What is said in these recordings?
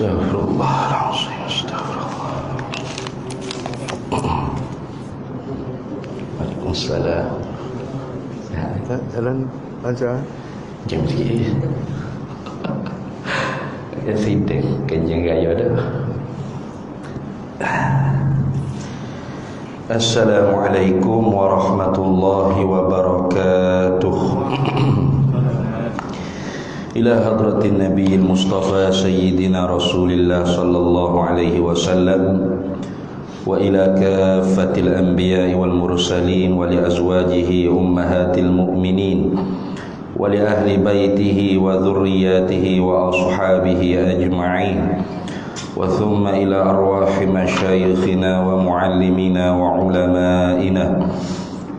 Astagfirullahaladzim, astagfirullah. Waalaikumsalam. Kita jalan lancar. Jam sikit. Ya sidang kenjang gaya dah. Assalamualaikum warahmatullahi wabarakatuh. Ila hadratin nabiyil mustafa sayyidina rasulillah sallallahu alaihi wasallam wa ila kaffatil anbiya'i wal mursalin wa li azwajihi ummahatil mu'minin wa li ahli baitihi wa dhurriyyatihi wa ashabihi ajma'in wa thumma ila arwahi masyayikhina wa muallimina wa ulama'ina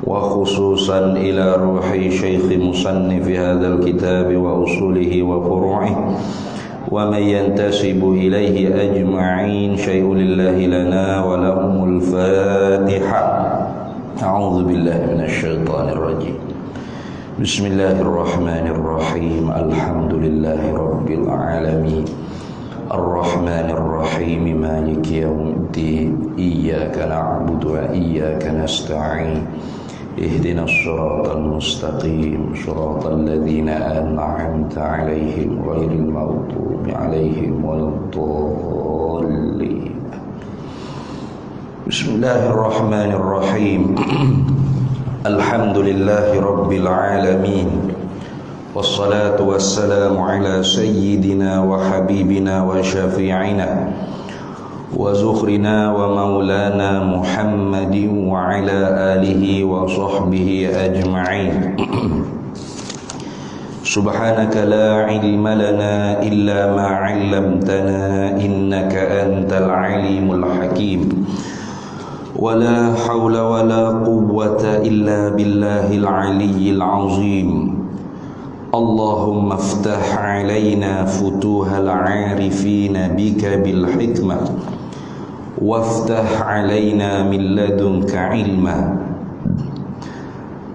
wa khususan ila ruhi syekh musannif hadzal kitab wa usulihi wa furu'ihi wa man yantasibu ilaihi ajma'in syai'un lillahi lana wa lahumul fatiha. A'udzu billahi minasy syaithanir rajim. Bismillahirrahmanirrahim. Alhamdulillahi rabbil alamin. Ar-Rahmanir Rahim. Maliki yaumiddin. Iyyaka na'budu wa iyyaka nasta'in. Ihdinas siratal mustaqim, siratal ladzina an'amta 'alaihim ghairil maghdubi 'alaihim waladdallin. Bismillahirrahmanirrahim. Alhamdulillahi rabbil alamin. Wassalatu wassalamu ala sayyidina wa habibina wa syafi'ina wa zukhrina wa maulana Muhammadin wa ala alihi wa sahbihi ajma'in. Subhanaka la ilma lana illa ma 'allamtana innaka antal alimul hakim. Wa la hawla wa la quwwata illa billahil aliyyil azim. Allahumma iftah 'alaina futuhal 'arifina bika bil hikmah وافتح علينا من لدنك علما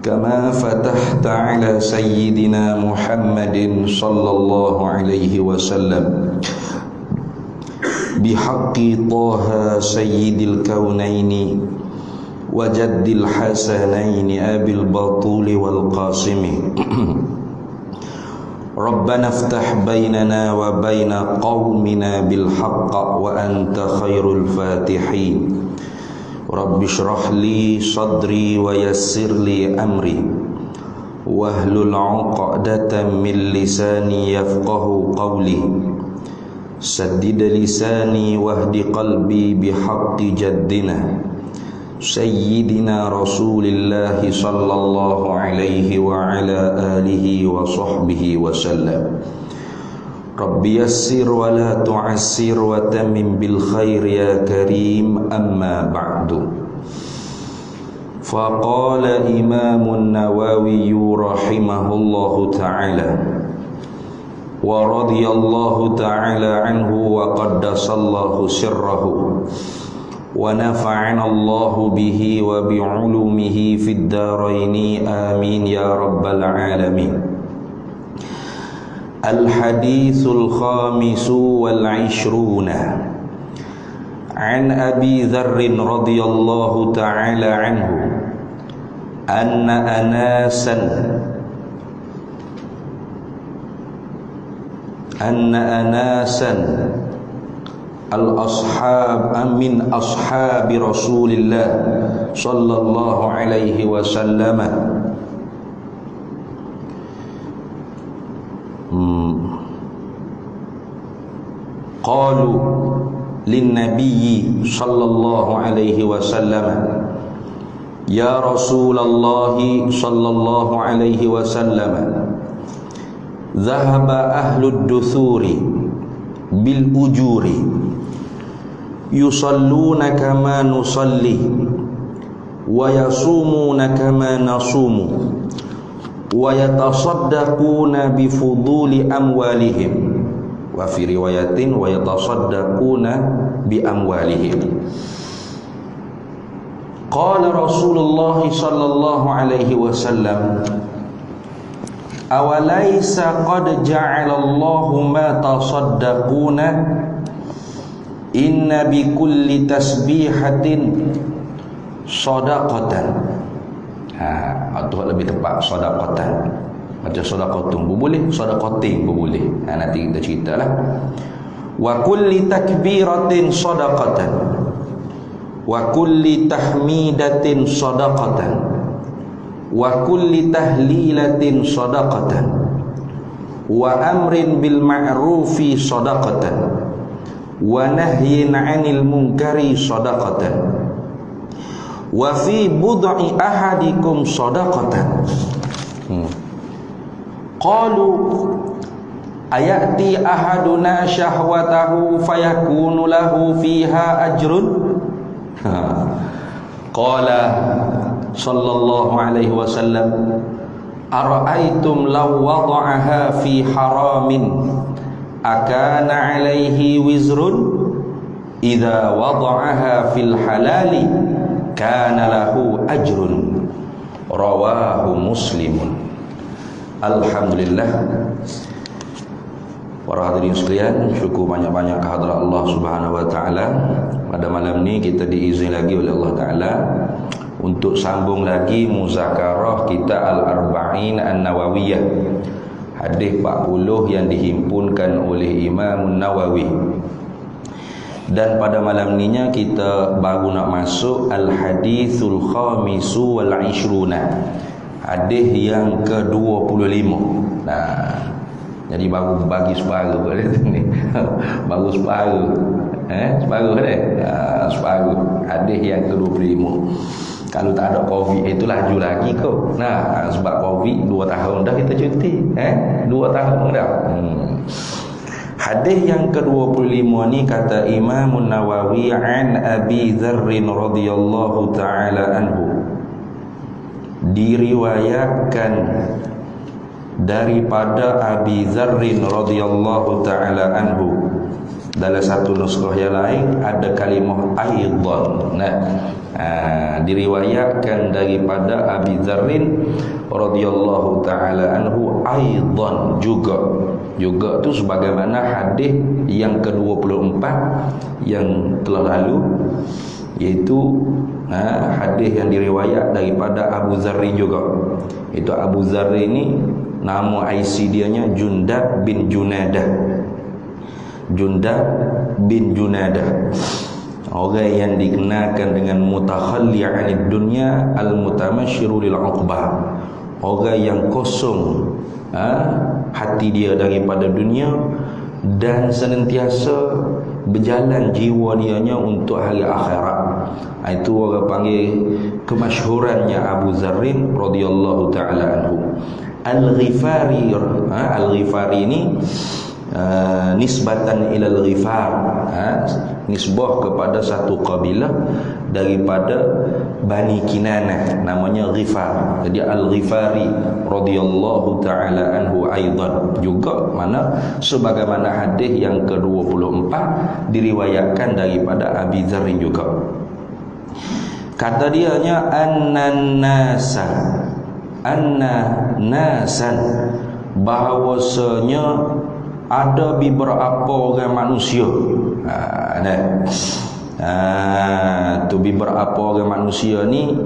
كما فتحت على سيدنا محمد صلى الله عليه وسلم بحق طه سيد الكونين وجد الحسنين أبي البطول والقاسم Rabbana iftah bainana wa baina qaumina bil haqq wa anta khairul fatihin. Rabbi shrah li sadri wa yassir li amri wahlul 'uqdatam min lisani yafqahu qawli. Saddid lisani wahdi qalbi bihaqqi jaddina Sayyidina Rasulillah sallallahu alaihi wa ala alihi wa sahbihi wa sallam. Rabbi yassir wa la tu'assir wa tamim bil khair ya karim, amma ba'du. Faqala Imamun Nawawi rahimahullahu ta'ala wa radiyallahu ta'ala anhu wa qaddasallahu sirrahu wa nafa'ana Allahu bihi wa bi'ulumihi fid daraini amin ya rabbal alamin. Al-hadithul khamisu wal 'ishruna an Abi Dzarr radhiyallahu ta'ala anhu anna anasan al-ashab min ashabi Rasulillah sallallahu alaihi wasallam qalu lin nabiyyi sallallahu alaihi wasallam ya Rasulullah sallallahu alaihi wasallam dhahaba ahlud duthuri bil ujuri yusalluna kama nusalli wa yasumuna kama nasumu wa yatasaddaquna bi fuduli amwalihim wa fi riwayatin wa yatasaddaquna bi amwalihim. Qala Rasulullah sallallahu alaihi wasallam awalaysa qad ja'alallahu ma tasaddaquna inna bi kulli tasbihatin shadaqatan. Atau lebih tepat shadaqatan. Macam shadaqatun pun boleh, shadaqatin pun boleh. Nanti kita ceritalah. Wa kulli takbiratin shadaqatan. Wa kulli tahmidatin shadaqatan. Wa kulli tahlilatin shadaqatan. Wa amrin bil ma'rufi shadaqatan. Wa nahyin 'anil munkari shadaqatan. Wa fi bud'i ahadikum shadaqatan. Qalu ayati ahaduna syahwatahu fayakunu lahu fiha ajrun. Qala sallallahu alaihi wasallam ara'aitum law wada'aha fi haramin akana alaihi wizrun idza wada'aha fil halali kana lahu ajrun. Rawahu Muslimun. Alhamdulillah. Para hadirin sekalian, syukur banyak-banyak kehadrat Allah Subhanahu wa taala. Pada malam ni kita diizinkan lagi oleh Allah taala untuk sambung lagi muzakarah kita Al-Arba'in An-Nawawiyah. Hadis 40 yang dihimpunkan oleh Imam Nawawi. Dan pada malam ninya kita baru nak masuk Al-Hadithul Khamisu wal Ishruna. Hadis yang ke-25. Jadi baru bagi separuh ni. Baru separuh. Separuh dah. Separuh. Hadis yang ke-25. Kalau tak ada Covid itu laju lagi kau. Sebab Covid 2 tahun dah kita cuti. 2 tahun dah. Hadis yang ke-25 ni kata Imam Nawawi an Abi Dzarr radhiyallahu taala anhu. Diriwayatkan daripada Abi Dzarr radhiyallahu taala anhu. Dalam satu nuskah yang lain ada kalimah aidan. Diriwayatkan daripada Abi Dzarr radhiyallahu taala anhu aidan juga tu sebagaimana hadis yang ke-24 yang telah lalu, iaitu hadis yang diriwayat daripada Abu Dzarr juga. Itu Abu Dzarr ini nama IC dianya Jundab bin Junadah. Jundab bin Junadah, orang yang dikenalkan dengan mutakhalli 'anid dunya al-mutamasyiru lil 'uqbah, orang yang kosong hati dia daripada dunia dan senantiasa berjalan jiwa dianya untuk hari akhirat. Itu orang panggil kemasyhurannya Abu Dzarr radhiyallahu taala anhu. Al-Ghifari. Al-Ghifari ini nisbatan ilal Ghifar, nisbah kepada satu kabilah daripada Bani Kinanah, namanya Ghifar. Jadi Al-Ghifari radhiyallahu taala anhu aidan juga, mana sebagaimana hadis yang ke-24 diriwayatkan daripada Abi Dzarr juga. Kata dianya anna nasan, bahawasanya ada beberapa orang manusia. Tu beberapa orang manusia ni,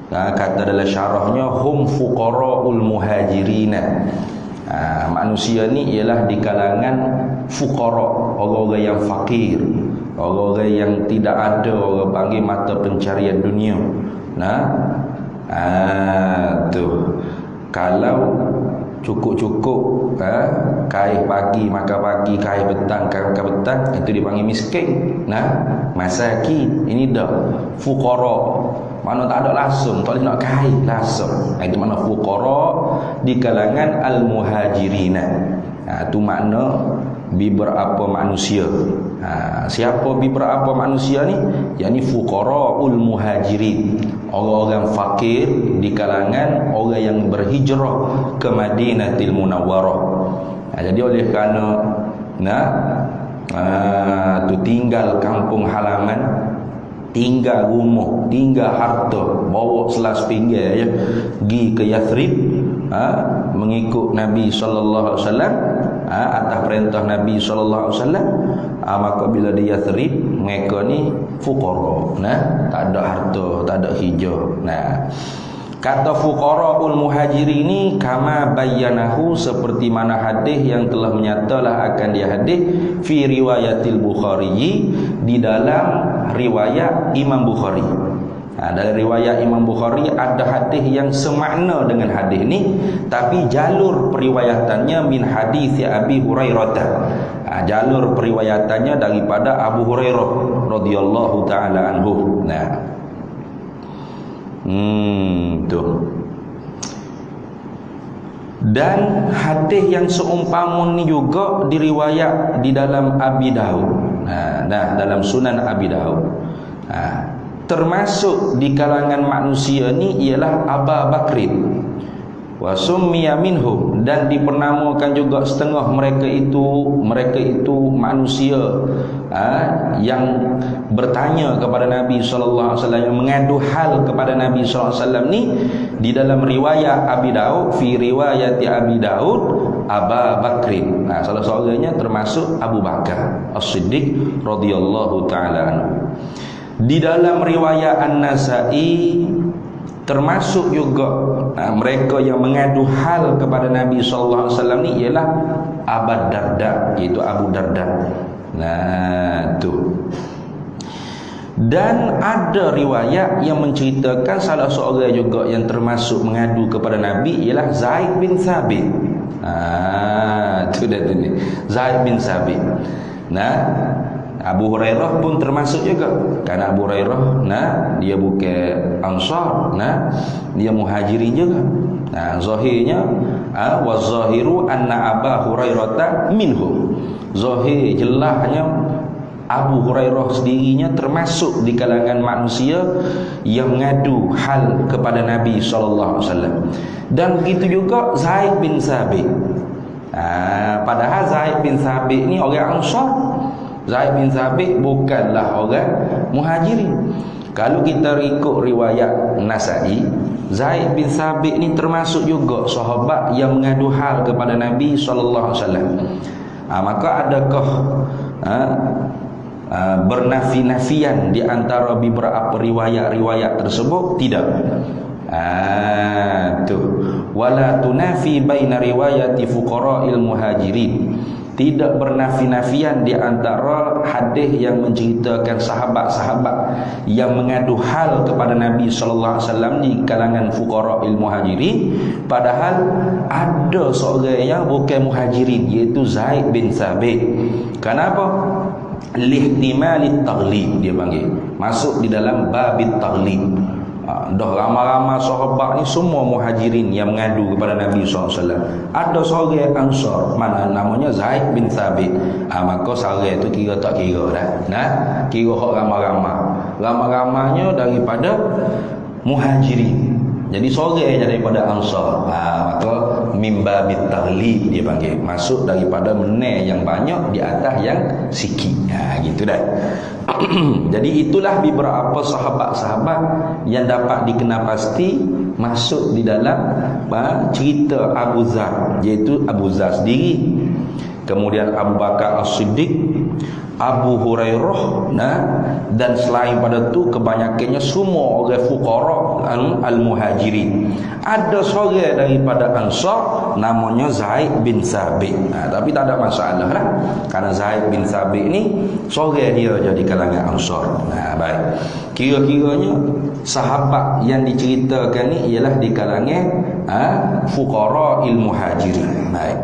kata dalam syarahnya, hum fuqara'ul muhajirina. Manusia ni ialah di kalangan fuqara, orang-orang yang fakir, orang-orang yang tidak ada orang panggil mata pencarian dunia. Tu kalau cukup-cukup kaih pagi makan pagi, kaih petang makan petang, itu dipanggil miskin. Masakin ini dah fuqara, mana tak ada langsung, tak boleh nak kaih langsung. Itu mana fuqara di kalangan al-muhajirina. Itu makna beberapa manusia. Siapa beberapa manusia ni? Yakni fuqaraul muhajirin, orang-orang fakir di kalangan orang yang berhijrah ke Madinatul Munawwarah. Jadi oleh kerana tu tinggal kampung halaman, tinggal rumah, tinggal harta, bawa selas pinggir pergi ke Yathrib, mengikut Nabi sallallahu alaihi wasallam, atas perintah Nabi sallallahu alaihi wasallam, maka bila dia Yathrib, mereka ni fuqara, tak ada harta, tak ada hijau. Kata fuqaraul muhajirin ini kama bayyanahu, seperti mana hadis yang telah menyatalah akan dia hadis fi riwayatil Bukhari, di dalam riwayat Imam Bukhari. Dari riwayat Imam Bukhari ada hadis yang semakna dengan hadis ini, tapi jalur periwayatannya min hadis Abi Hurairah. Jalur periwayatannya daripada Abu Hurairah radhiyallahu taala anhu. Tuh. Dan hadis yang seumpama ni juga diriwayat di dalam Abi Daud. Dalam Sunan Abi Daud. Termasuk di kalangan manusia ni ialah Abu Bakrin. Wa summiya minhum, dan dipernamakan juga setengah mereka itu manusia yang bertanya kepada Nabi sallallahu alaihi wasallam, yang mengadu hal kepada Nabi sallallahu alaihi wasallam ni, di dalam riwayat Abi Daud, fi riwayat Abi Daud Abu Bakrin. Salah seorangnya termasuk Abu Bakar As-Siddiq radhiyallahu taala anhu. Di dalam riwayat An-Nasa'i termasuk juga mereka yang mengadu hal kepada Nabi sallallahu alaihi wasallam ni ialah Abu Darda, iaitu Abu Darda. Tu. Dan ada riwayat yang menceritakan salah seorang juga yang termasuk mengadu kepada Nabi ialah Zaid bin Thabit. Tu dah ni. Zaid bin Thabit. Abu Hurairah pun termasuk juga. Kerana Abu Hurairah dia bukan Ansar, dia Muhajirin juga. Zahirnya wa zahiru anna Abu Hurairah minhum. Zahir jelasnya Abu Hurairah sendirinya termasuk di kalangan manusia yang mengadu hal kepada Nabi sallallahu alaihi wasallam. Dan begitu juga Zaid bin Thabit. Padahal Zaid bin Thabit ni orang Ansar. Zaid bin Thabit bukanlah orang Muhajirin. Kalau kita ikut riwayat Nasa'i, Zaid bin Thabit ni termasuk juga sahabat yang mengadu hal kepada Nabi sallallahu alaihi wasallam. Maka adakah bernafi-nafian di antara beberapa riwayat-riwayat tersebut? Tidak. Tu. Wala tunafi baina riwayati fuqara'il muhajirin. Tidak bernafi-nafian di antara hadis yang menceritakan sahabat-sahabat yang mengadu hal kepada Nabi sallallahu alaihi wasallam di kalangan fuqara'il muhajirin, padahal ada seorang yang bukan muhajirin, iaitu Zaid bin Thabit. Kenapa? Lihtimalit taghlib, dia panggil. Masuk di dalam babit taghlib. Dah ramai-ramai sahabat ni semua muhajirin yang mengadu kepada Nabi SAW. Ada seorang Ansar, mana namanya Zaid bin Thabit. Maka seorang itu kira tak kira dah. Kira hak ramai-ramai. Ramai-ramainya daripada muhajirin. Jadi seorang daripada Ansar. Maka mimba bit taghlib dia panggil. Masuk daripada menai yang banyak di atas yang sikit. Gitu dah. Jadi itulah beberapa sahabat-sahabat yang dapat dikenal pasti masuk di dalam cerita Abu Dzar, iaitu Abu Dzar sendiri, kemudian Abu Bakar As-Siddiq, Abu Hurairah, dan selain pada tu kebanyakannya semua orang fuqara al-muhajirin. Ada seorang daripada Ansar namanya Zaid bin Thabit. Tapi tak ada masalah lah, kerana Zaid bin Thabit ni seorang dia jadi kalangan Ansar. Baik. Kira-kiranya sahabat yang diceritakan ni ialah di kalangan fuqara al-muhajirin. Baik.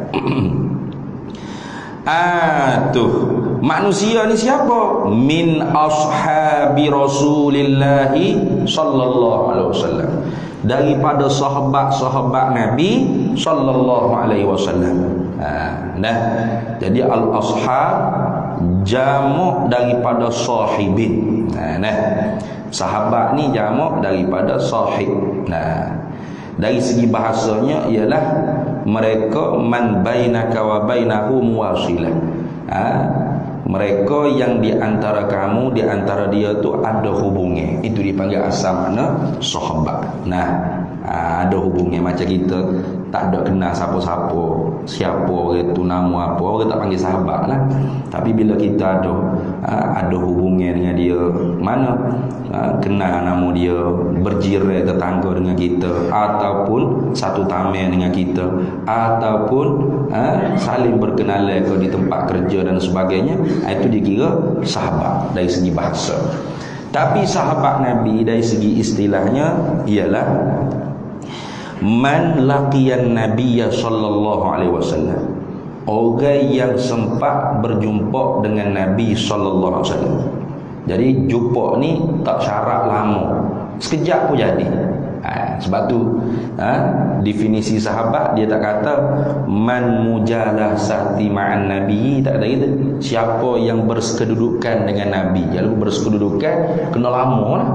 Tuh. Manusia ni siapa? Min ashabi Rasulillah sallallahu alaihi wasallam. Daripada sahabat-sahabat Nabi sallallahu alaihi wasallam. Jadi al-ashab jamak daripada sahibin. Sahabat ni jamak daripada sahib. Dari segi bahasanya ialah mereka man bainaka wa bainahu muwasilah. Mereka yang di antara kamu, di antara dia tu ada hubungan. Itu dipanggil asal makna sahabat. Ada hubungan macam kita tak ada kenal siapa-siapa, siapa orang tu, nama apa, orang tak panggil sahabat lah. Tapi bila kita ada hubungan dengan dia, mana kenal nama dia, berjiran tetangga dengan kita, ataupun satu taman dengan kita, ataupun saling berkenalan di tempat kerja dan sebagainya, itu dikira sahabat dari segi bahasa. Tapi sahabat Nabi dari segi istilahnya ialah man laqiyan nabiyya sallallahu alaihi wasallam, orang yang sempat berjumpa dengan Nabi sallallahu alaihi wasallam. Jadi jumpa ni tak syarat lama, sekejap pun jadi. Sebab tu definisi sahabat dia tak kata man mujalasati ma'an nabi, tak ada gitu. Siapa yang bersekedudukan dengan Nabi, kalau bersekedudukan kena lama lah.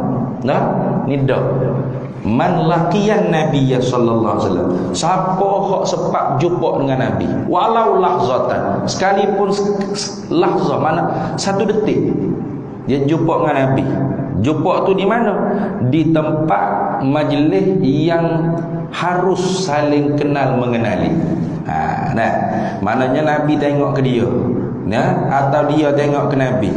Nah, ni dah man laqiyan nabiyya sallallahu alaihi wasallam, siapa hok sempat jumpa dengan Nabi walau lahzatan, sekalipun lahzah mana satu detik dia jumpa dengan Nabi. Jumpa tu di mana? Di tempat majlis yang harus saling kenal mengenali. Nah, maknanya Nabi tengok ke dia, atau dia tengok ke Nabi,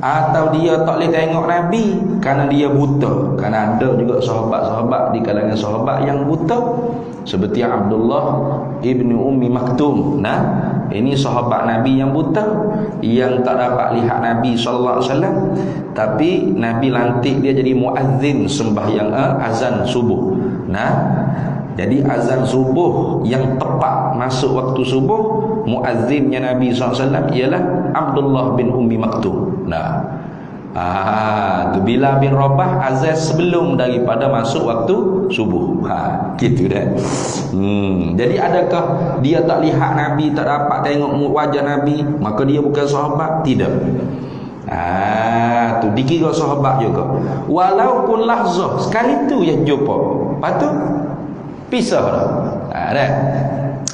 atau dia tak boleh tengok Nabi kerana dia buta. Kerana ada juga sahabat-sahabat di kalangan sahabat yang buta, seperti Abdullah ibni Ummi Maktum. Ini sahabat Nabi yang buta, yang tak dapat lihat Nabi sallallahu alaihi wasallam, tapi Nabi lantik dia jadi muazzin sembahyang azan subuh. Jadi azan subuh yang tepat masuk waktu subuh, muazzinnya Nabi SAW ialah Abdullah bin Ummi Maktum. Tu Bilal bin Rabah azan sebelum daripada masuk waktu subuh. Gitu dah. Jadi adakah dia tak lihat Nabi, tak dapat tengok wajah Nabi, maka dia bukan sahabat? Tidak. Tu dikira sahabat juga. Walaupun lahzah sekali tu yang jumpa, lepas tu pisah dah.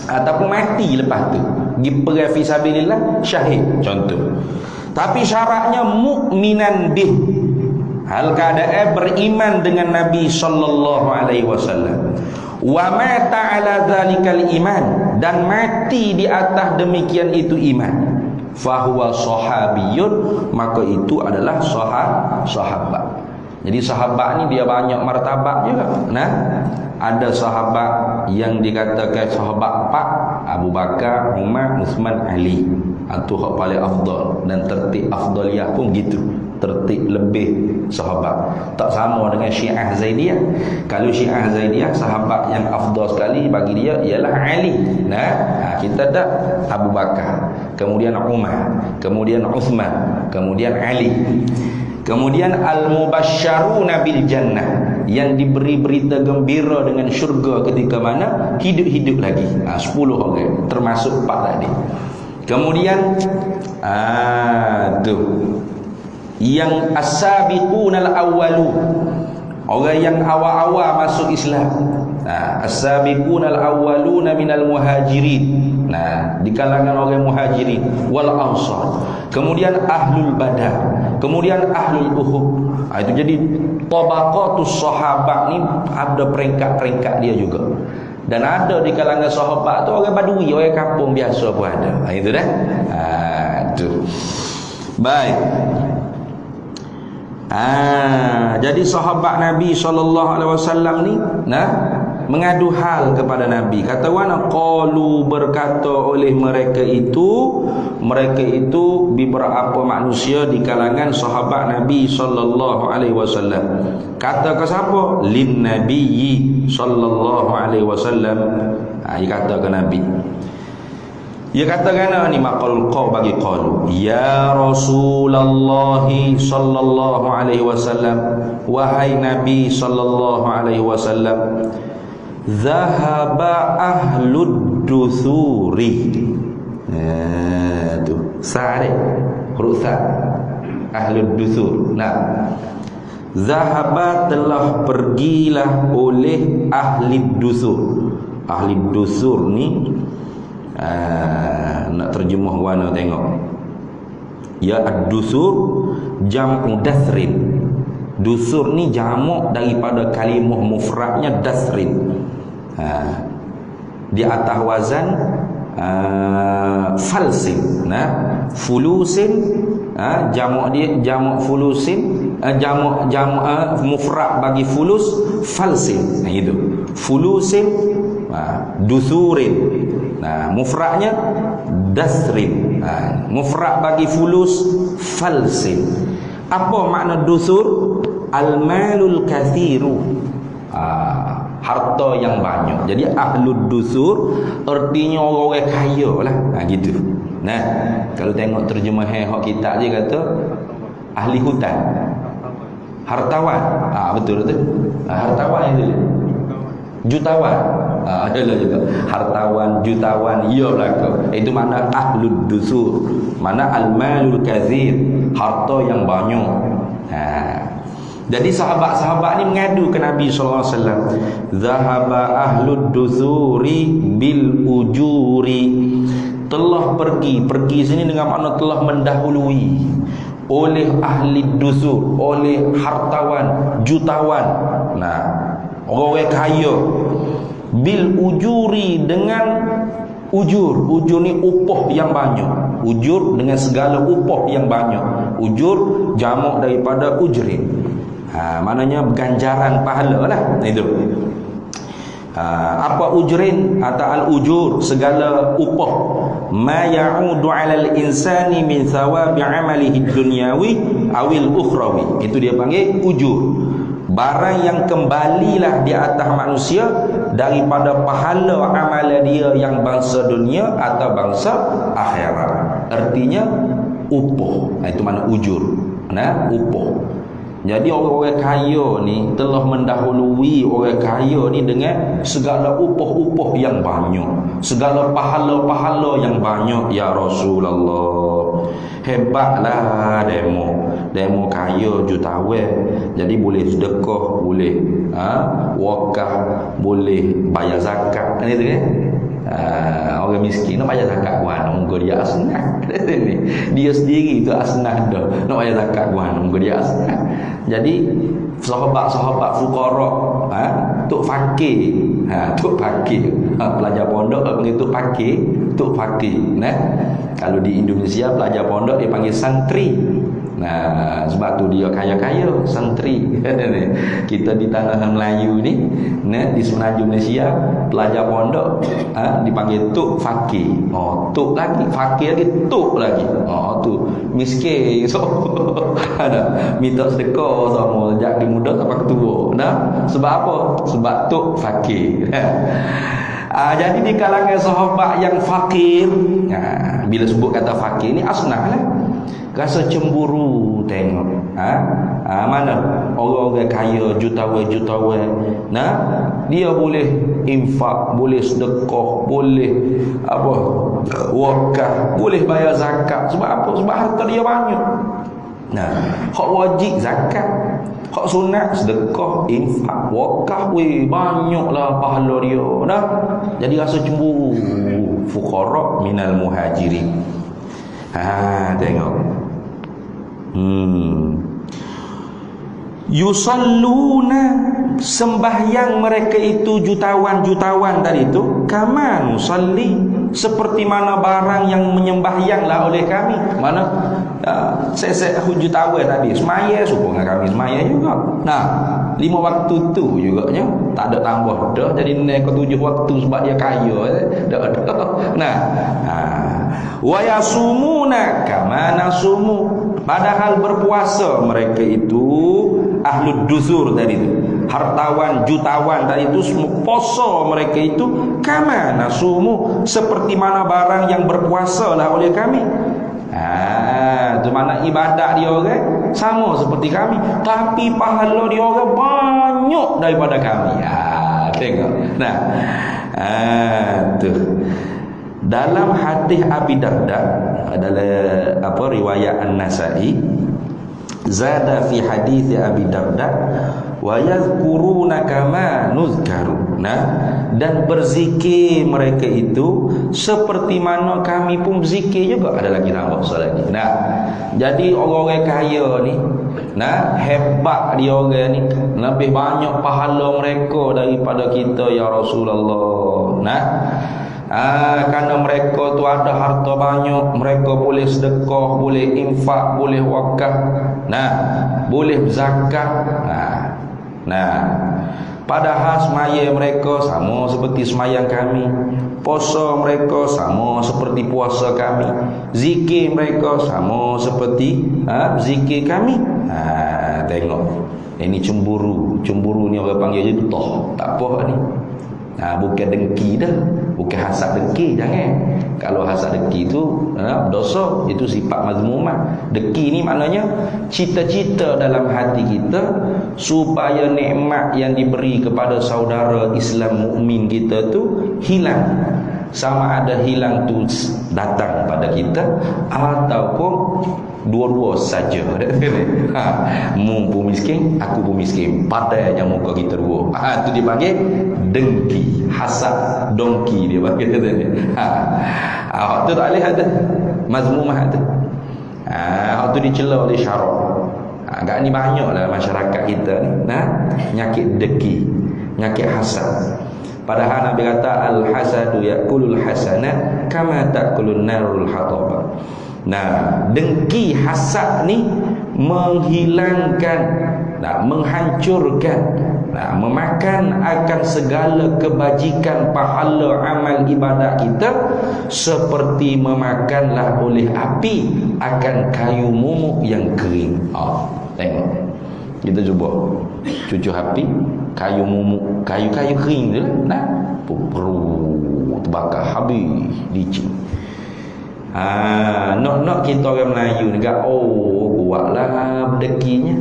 Ataupun mati lepas tu, pergi perang fi sabilillah, syahid contoh. Tapi syaratnya mukminan bih, hal keadaan beriman dengan Nabi sallallahu alaihi wasallam. Wa mata ala zalikal iman, dan mati di atas demikian itu iman. Fahuwa sahabiyun, maka itu adalah sahabat. Jadi sahabat ni dia banyak martabat juga. Ada sahabat yang dikatakan sahabat 4, Abu Bakar, Umar, Uthman, Ali. Itu hak paling afdal, dan tertib afdaliyah pun gitu, tertib lebih sahabat. Tak sama dengan Syiah Zaidiyah. Kalau Syiah Zaidiyah, sahabat yang afdal sekali bagi dia ialah Ali. Kita tak Abu Bakar, kemudian Umar, kemudian Uthman, kemudian Ali. Kemudian al-mubasysyaruna bil jannah, yang diberi berita gembira dengan syurga ketika mana hidup-hidup lagi. 10 orang termasuk 4 tadi. Kemudian tu yang as-sabiqunal awwalu, orang yang awal-awal masuk Islam. As-sabiqunal awwaluna minal muhajirin, di kalangan orang muhajirin wal ansar. Kemudian ahlul badar, kemudian ahlul uhud. Itu jadi tabaqatus sahabat ni ada peringkat-peringkat dia juga. Dan ada di kalangan sahabat tu orang badui, orang kampung biasa pun ada. Itu dah. Tu. Baik. Jadi sahabat Nabi SAW ni mengadu hal kepada Nabi. Kata wana qalu, berkata oleh mereka itu beberapa manusia di kalangan sahabat Nabi SAW. Kata ke siapa? Lin nabiyyi sallallahu alaihi wasallam. Dia kata ke Nabi. Dia kata kena ni maqal qaw bagi qalu, ya Rasulullah sallallahu alaihi wasallam, wahai Nabi sallallahu alaihi wasallam, zahaba ahlud dusuri. Tu sare huruf sa, ahlud dusur. Zahaba telah pergilah oleh ahli dusur. Ahli dusur ni nak terjemah wana tengok. Ya ad-dusur jam'u dathrin. Dusur ni jamak daripada kalimah mufradnya dasrin. Di atas wazan falsin. Fulusin, jamak dia jamak fulusin, jamak mufrad bagi fulus falsin. Itu fulusin, dusurin. Mufradnya dasrin. Mufrad bagi fulus falsin. Apa makna dusur? Al-malul kathiru, harta yang banyak. Jadi ahlud dusur artinya orang kaya lah. Gitu. Kalau tengok terjemahan hak kitab dia kata ahli hutan, hartawan. Betul tu. Hartawan itu. Jutawan. Adalah juga hartawan, jutawan, iya belaka. Itu makna ahlud dusur. Mana al-malul kathir, harta yang banyak. Jadi sahabat-sahabat ni mengadu ke Nabi sallallahu alaihi wasallam, zahaba ahlud dusuri bil ujuri. Telah pergi sini dengan makna telah mendahului oleh ahli dusur, oleh hartawan, jutawan. Orang kaya bil ujuri, dengan ujur. Ujur ni upah yang banyak. Ujur dengan segala upah yang banyak. Ujur jamak daripada ujrin. Maknanya ganjaran pahala lah. Itu. Apa ujrin atau al-ujur? Segala upah. Ma ya'udu 'alal insani min thawabi 'amalihi dunyawi awil ukhrawi. Itu dia panggil ujur. Barang yang kembalilah di atas manusia daripada pahala amalan dia yang bangsa dunia atau bangsa akhirat. Artinya upah. Itu mana ujur. Upah. Jadi orang-orang kaya ni telah mendahului orang kaya ni dengan segala upah-upah yang banyak, segala pahala-pahala yang banyak. Ya Rasulullah, hebatlah demo kaya jutawan. Jadi boleh sedekah, boleh wakaf, boleh bayar zakat. Kan itu kan? Orang miskin nak bayar zakat guan, muka dia asnah. Dia sendiri tu asnah dah. Nak bayar zakat guan, muka dia asnah. Jadi sahabat-sahabat fuqara, tok fakir, tok fakir, pelajar pondok panggil tok fakir, tok fakir. Kalau di Indonesia pelajar pondok dia panggil santri. Sebab tu dia kaya-kaya, santri. Kita di tanah Melayu ni, di Semenanjung Malaysia, pelajar pondok dipanggil tok fakir. Tok lagi, fakir lagi, tok lagi. Tu miskin. So ada minta sedekah sama jak di muda sampai ketua. Sebab apa? Sebab tok fakir. Jadi di kalangan sahabat yang fakir, bila sebut kata fakir ni asnah lah. Rasa cemburu tengok. Mana orang-orang kaya, jutawan. Dia boleh infak, boleh sedekah, boleh wakaf, boleh bayar zakat. Sebab apa? Sebab harta dia banyak. Hak wajib zakat, hak sunat sedekah, infak, wakaf, banyaklah pahala dia. Jadi rasa cemburu. Fuqara minal muhajirin. Tengok. Yusalluna, sembahyang mereka itu jutawan tadi itu, kama nusalli, seperti mana barang yang menyembahyanglah oleh kami. Mana saya jutawan tadi semaya supaya kami semaya juga. 5 waktu tu juga nya tak ada tambah dah, jadi naik ke 7 waktu sebab dia kaya dah ada. Wa yasumuna kama nasumu, padahal berpuasa mereka itu ahlud dusur tadi itu, hartawan, jutawan tadi itu, semua puasa mereka itu kama nasumu, seperti mana barang yang berpuasa lah oleh kami. Itu mana ibadat dia orang sama seperti kami, tapi pahala dia orang banyak daripada kami. Tengok. Tu dalam hadis Abi Darda adalah riwayat An-Nasa'i, zada fi hadis Abi Darda wa yadhkuruna kama nuzkaru. Nah, dan berzikir mereka itu seperti mana kami pun berzikir juga. Ada lagi tambah lagi. Nah, jadi orang-orang kaya ni, nah, hebat dia orang ni, lebih banyak pahala mereka daripada kita ya Rasulullah. Nah, kerana mereka tu ada harta banyak, mereka boleh sedekah, boleh infak, boleh wakaf, nah, boleh zakat. Nah, padahal semaya mereka sama seperti semayang kami, puasa mereka sama seperti puasa kami, zikir mereka sama seperti zikir kami. Tengok, ini cemburu ni orang panggil je toh, tak apa ni. Bukan dengki dah, bukan hasad dengki, jangan. Kalau hasad dengki tu dosa, itu sifat mazmumah. Dengki ni maknanya cita-cita dalam hati kita supaya nikmat yang diberi kepada saudara Islam mukmin kita tu hilang. Sama ada hilang tu datang pada kita ataupun dua-dua saja. Mu pun miskin, aku pun miskin, padanya muka kita dua. Itu dipanggil dengki, hasad, dongki dia panggil tadi. Tu tak boleh ada mazmumah tu. Tu dicela oleh syarak. Agak ni banyaklah masyarakat kita ni, nyakit dengki, nyakit hasad. Padahal Nabi kata al-hasadu yakulul hasanat kama takulun narul hataba. Nah, dengki hasad ni menghilangkan, menghancurkan, memakan akan segala kebajikan pahala amal ibadat kita seperti memakanlah oleh api akan kayu mumuk yang kering. Tengok, kita cuba cucu api, kayu mumuk, kayu-kayu kering tu lah, perlu terbakar habis licin. Nak kita orang Melayu ni kuatlah berdekinya.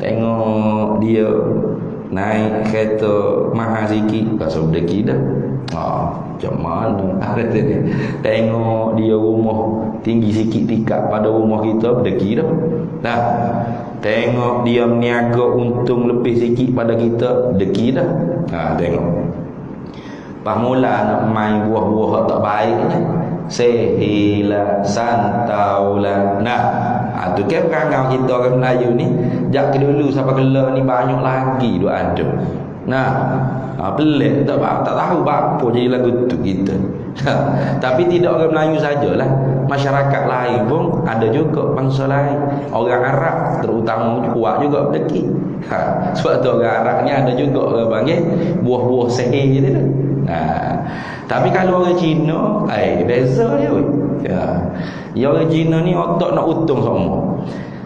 Tengok dia naik kereta mahal sikit, rasa berdeki dah. Macam mana tengok dia rumah tinggi sikit tingkat pada rumah kita, berdeki dah. Tengok dia meniaga untung lebih sikit pada kita, berdeki dah. Tengok pas mula nak main buah-buah tak baik ni, sehilah santaulah. Tu kan perangai kita orang Melayu ni. Jak ke dulu sampai kelak ni banyak lagi duk ada. Pelik tak tahu apa jadi lagu tu kita. Tapi tidak orang Melayu sajalah, masyarakat lain pun ada juga bangsa lain. Orang Arab terutama kuat juga berdeki. Sebab tu orang Arab ni ada juga orang panggil buah-buah sihir tu. Tapi kalau orang Cina, beza je. Ya, orang Cina ni otak nak untung semua.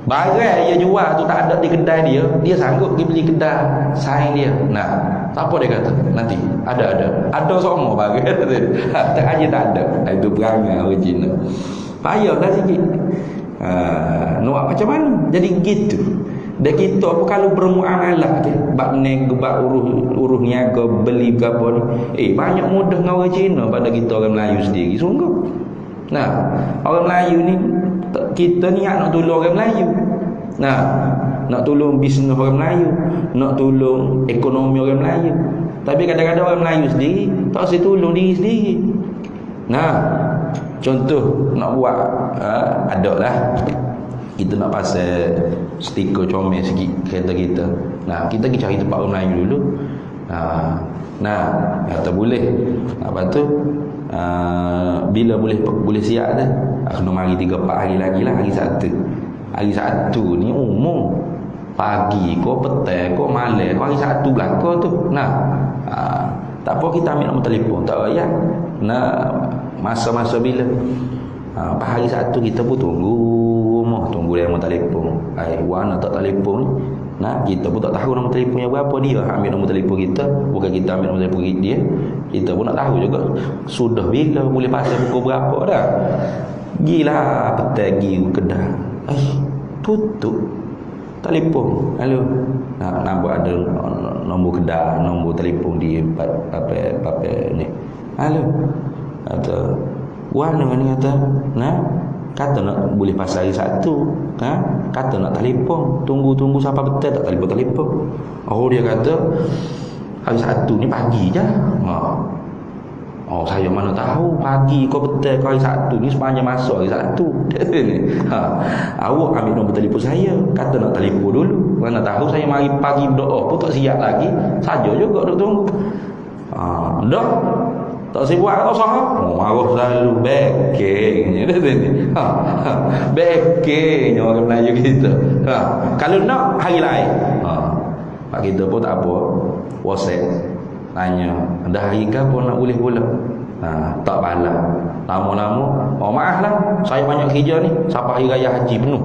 Barang dia jual tu tak ada di kedai dia sanggup pergi beli kedai saing dia. Siapa dia kata? Nanti ada semua barang. Tak aja tak ada. Itu perangai orang Cina. Payahlah sikit. Nak macam mana? Jadi gitu. Dan kita pun kalau bermuamalah bab urus niaga beli gapo ni, banyak mudah dengan orang Cina pada kita orang Melayu sendiri, sungguh. Orang Melayu ni, kita ni nak tolong orang Melayu. Nak tolong bisnes orang Melayu, nak tolong ekonomi orang Melayu. Tapi kadang-kadang orang Melayu sendiri tak usah tolong diri sendiri. Contoh nak buat adalah kita nak pasal stiker comel sikit kereta kita. Kita pergi cari tempat orang Melayu dulu. Kata boleh. Lepas tu bila boleh siap dah, kena mari 3-4 hari lagi lah. Hari Sabtu ni umum, pagi ko, petang ko, malam ko, hari Sabtu belakang tu. Tak apa, kita ambil nombor telefon, tak payah. Masa-masa bila pas hari Sabtu kita pun tunggu dia nombor telefon. Wan tak telefon. Kita pun tak tahu nombor telefonnya berapa, dia ambil nombor telefon kita, bukan kita ambil nombor telefon dia. Kita pun nak tahu juga sudah bila boleh pasal pukul berapa dah. Gila petang pergi kedai, tutup telefon. Halo, nampak ada nombor kedai, nombor telefon dia apa ni. Halo, kata wan dengan kata Kata nak boleh pasal hari Sabtu. Kata nak telefon. Tunggu sampai betul tak telefon. Oh, dia kata hari Sabtu ni pagi je. Oh, saya mana tahu pagi kau betul kau hari Sabtu ni sepanjang masa hari Sabtu. Awak ambil nombor telefon saya. Kata nak telefon dulu. Mana tahu saya mari pagi berdoa pun tak siap lagi. Saja juga duk tunggu. Dah. Tak sibuk atau sahab. Marah selalu bekengnya. Bekengnya orang Melayu kita. Kalau nak hari lain. Pak kita pun tak apa. WhatsApp tanya, dah hari ke pun nak boleh pula. Tak balas. Lama-lama, maaf lah, saya banyak kerja ni. Sampai hari raya haji penuh.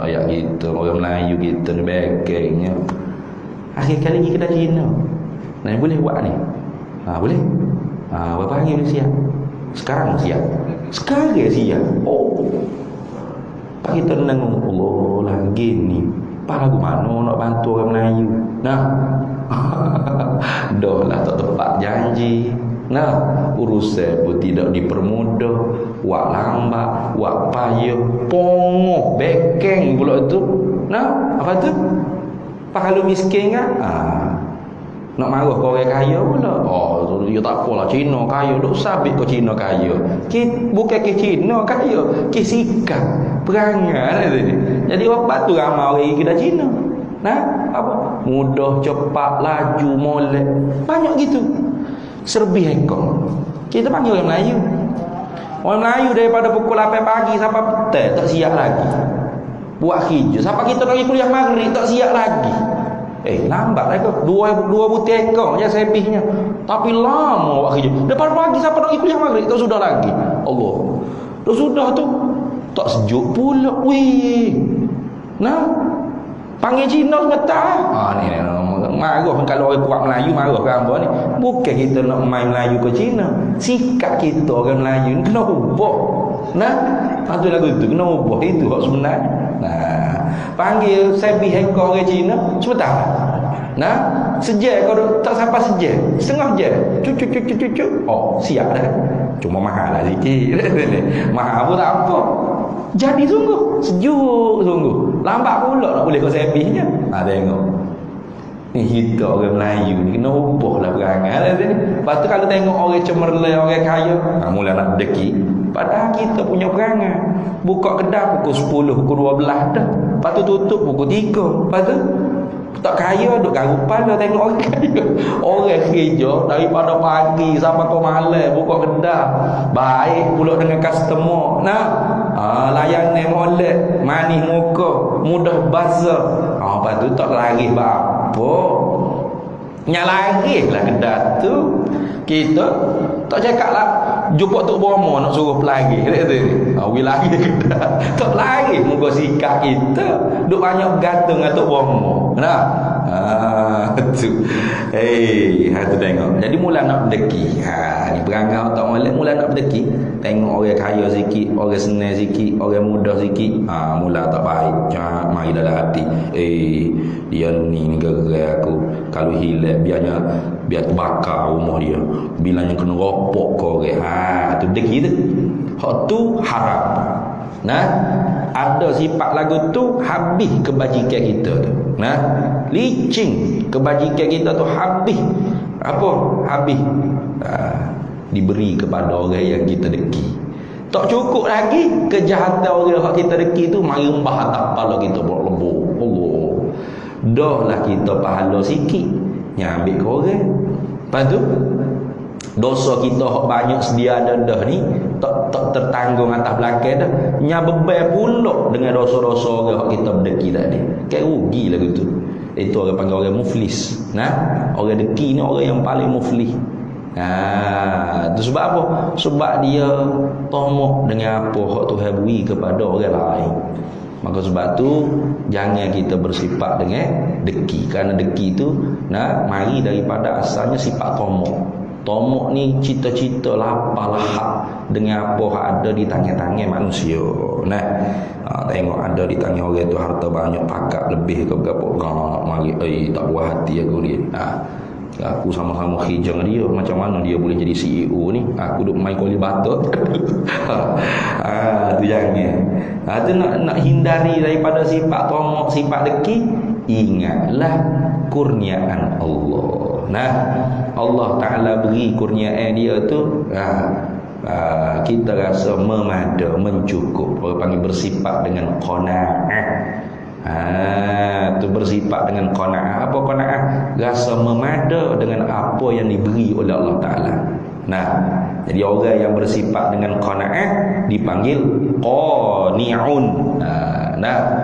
Ayat kita, orang Melayu kita ni bekengnya. Akhir kali pergi kedai Cina. Nah, boleh buat ni. Boleh. Berapa hari boleh siap? Sekarang siap. Sekarang siap. Pak kita tenang. Allah lagi ni. Pak lagu mana nak bantu orang Melayu? Dah lah tak tepat janji. Urusan pun tidak dipermudah. Wak lambat, wak payah, pongoh, bekeng pula tu. Apa tu? Pak kalau miskin kan? Nak marah kau orang kaya pula. Dia tak apalah Cina kaya. Duk sabit kau Cina kaya. Bukan ke Cina kaya, ke sikap perangai tadi. Jadi apa tu ramai orang kita Cina. Apa? Mudah, cepat, laju, molek. Banyak gitu. Serbi ekor. Kita panggil orang Melayu. Orang Melayu daripada pukul 8 pagi sampai petang tak siap lagi. Buat kerja. Sampai kita pergi kuliah maghrib tak siap lagi. Lambat lah kau. Dua butir ekor je sebihnya. Tapi lama buat kerja. Depan pagi sampai nak pergi kuliah maghrib tak sudah lagi. Allah. Dah sudah tu. Tak sejuk pula. Panggil Cina sebentar. Ni marah kalau orang kuat Melayu marah ke hamba ni. Bukan kita nak main Melayu ke Cina. Sikap kita orang Melayu ni kena ubah. Satu lagu tu kena ubah. Itu hak sebenarnya. Panggil sebih ekor orang Cina sebentar. Sejak kau tak sampai sejak. Setengah je. Cucuk. Siap dah. Cuma mahal lah sikit. Mahal pun tak apa. Jadi sungguh sejuk sungguh. Lambat pula nak boleh kau sebihnya. Tengok. Ni kita orang Melayu ni kena ubah lah perangai ni. Lepas tu kalau tengok orang cemerlang, orang kaya, mula nak deki. Padahal kita punya perangai. Buka kedai pukul 10, pukul 12 dah. Lepas tu tutup pukul 3. Lepas tu tak kaya duk garupan dah tengok orang kaya. Orang kerja daripada pagi sampai ke malam buka kedai. Baik pula dengan customer. Layanan molek, manis muka, mudah bazar. Lepas tu tak lagi apa. Nyalari lah kedai tu. Kita tak cakap lah jumpa Tok Bomo nak suruh pelagi. Lagi kedai. Tak lagi muka sikap kita. Duk banyak bergantung dengan Tok Bomo. Tu. Tu tengok. Jadi mula nak berdeki. Ni perangai tak molek mula nak berdeki. Tengok orang kaya sikit, orang senang sikit, orang mudah sikit. Mula tak baik. Mari dalam hati. Dia ni negara aku. Kalau hilang biar terbakar rumah dia. Bilanya kena ropok kau orang. Tu deki tu. Hak tu haram. Ada sifat lagu tu habis kebajikan kita tu. Licin kebajikan kita tu habis. Apa? Habis. Diberi kepada orang yang kita deki. Tak cukup lagi kejahatan orang yang kita deki tu mari mbah atas kepala kita berlebur. Allah. Dah lah kita pahala sikit nyambil ke orang. Lepas tu dosa kita hak banyak sedia ada dah ni tak tertanggung atas belakang dah. Nya beban pula dengan dosa-dosa orang hak kita berdeki tadi. Kayak rugi lah gitu. Itu orang panggil orang muflis. Orang deki ni orang yang paling muflis. Itu sebab apa? Sebab dia tomok dengan apa hak Tuhan beri kepada orang lain. Maka sebab tu jangan kita bersifat dengan deki. Kerana deki tu mari daripada asalnya sifat tomok. Tomok ni cita-cita lapar lahap dengan apa yang ada di tangan-tangan manusia. Tengok ada di tangan orang tu harta banyak pakat lebih ke berapa orang. Mari tak buat hati aku ni. Aku sama-sama hijau dia, macam mana dia boleh jadi CEO ni? Aku duk main koli batu. Tu jangan. Tu nak hindari daripada sifat tomok, sifat deki. Ingatlah kurniaan Allah. Nah, Allah Ta'ala beri kurniaan dia tu, kita rasa memada, mencukup. Orang panggil bersifat dengan qanaah. Tu bersifat dengan qanaah. Apa qanaah? Rasa memada dengan apa yang diberi oleh Allah Ta'ala. Nah, jadi orang yang bersifat dengan qanaah dipanggil qani'un.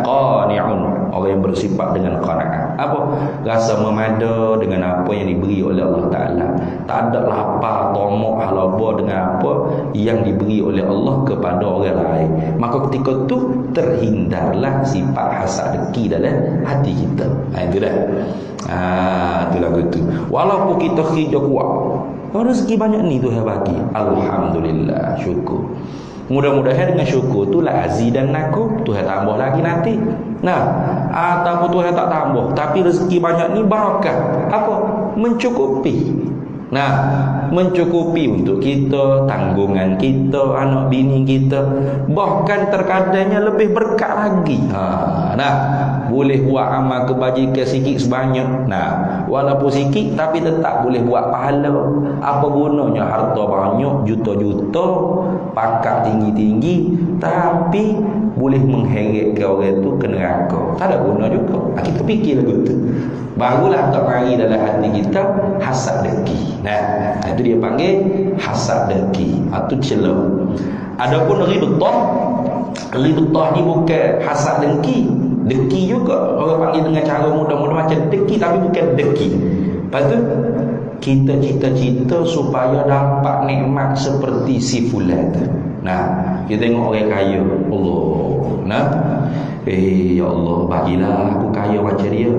Qani'un, orang yang bersifat dengan qanaah. Apa? Rasa memada dengan apa yang diberi oleh Allah Ta'ala. Tak ada lapar, tomok, halaba dengan apa yang diberi oleh Allah kepada orang lain. Maka ketika tu terhindarlah sifat hasad deki dalam hati kita. Itu dah. Itulah gitu. Walaupun kita kerja kuat, rezeki banyak ni Tuhan bagi, alhamdulillah, syukur. Mudah-mudahan dengan syukur tu la azidannakum, Tuhan tambah lagi nanti. Nah, ataupun Tuhan tak tambah, tapi rezeki banyak ni barakah. Apa? Mencukupi. Nah, mencukupi untuk kita, tanggungan kita, anak bini kita. Bahkan terkadangnya lebih berkat lagi. Nah, boleh buat amal kebajikan sikit sebanyak. Nah, walaupun sikit tapi tetap boleh buat pahala. Apa gunanya harta banyak, juta-juta, pangkat tinggi-tinggi, tapi boleh mengheretkan orang tu ke neraka. Tak ada guna juga. Kita fikir lagu tu. Barulah tak mari dalam hati kita hasad deki. Nah, itu dia panggil hasad deki. Itu celah. Adapun ribtah, ribtah ni bukan hasad deki. Deki juga orang panggil dengan cara mudah-mudah macam deki, tapi bukan deki. Lepas tu kita cita-cita supaya dapat nikmat seperti si fulan. Nah, kita tengok orang kaya, Allah. Nah, ya Allah, bagilah aku kaya macam dia.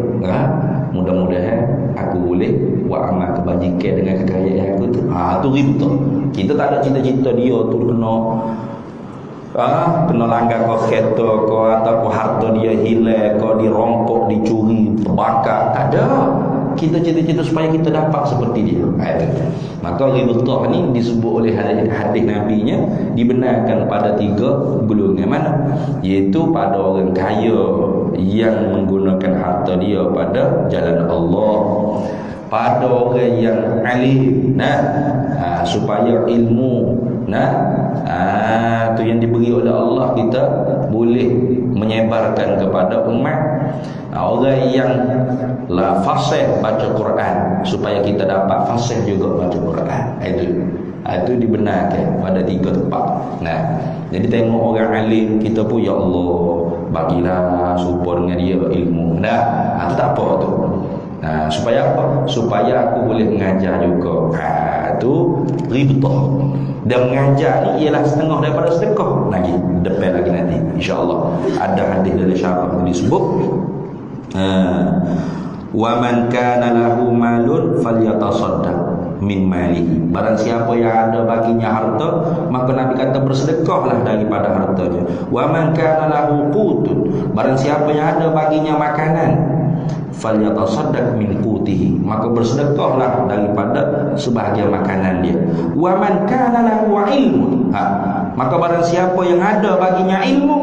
Mudah-mudahan aku boleh buat amal kebajikan dengan kekayaan aku tu. Tu ribtah. Kita tak ada cita-cita dia tu kena langgar kau kereta kau, ataupun harta dia hilang, kau dirompok, dicuri, terbakar. Tak ada. Kita cita-cita supaya kita dapat seperti dia. Maka ribtah ni disebut oleh hadis Nabi-nya dibenarkan pada 3 golongan. Mana? Iaitu pada orang kaya yang menggunakan harta dia pada jalan Allah, pada orang yang alim, supaya ilmu tu yang diberi oleh Allah kita boleh menyebarkan kepada umat. Orang yang fasih baca Quran supaya kita dapat fasih juga baca Quran. Itu dibenarkan pada 3 tempat. Nah, jadi tengok orang alim kita pun, ya Allah, bagilah support dengan dia ilmu. Itu tak apa tu. Supaya apa? Supaya aku boleh mengajar juga. Itu ribtah. Dan mengajar ni ialah setengah daripada sedekah. Lagi depan lagi nanti insya-Allah ada hadis dari syarah yang disebut wa man kana lahu malun falyatasaddaq min malihi. Barang siapa yang ada baginya harta, maka Nabi kata bersedekahlah daripada hartanya. Wa man kana lahu qutun, barang siapa yang ada baginya makanan, falyatasaddaq min qutihi, maka bersedekahlah daripada sebahagian makanan dia. Wa man kana lahu ilmun, maka barang siapa yang ada baginya ilmu,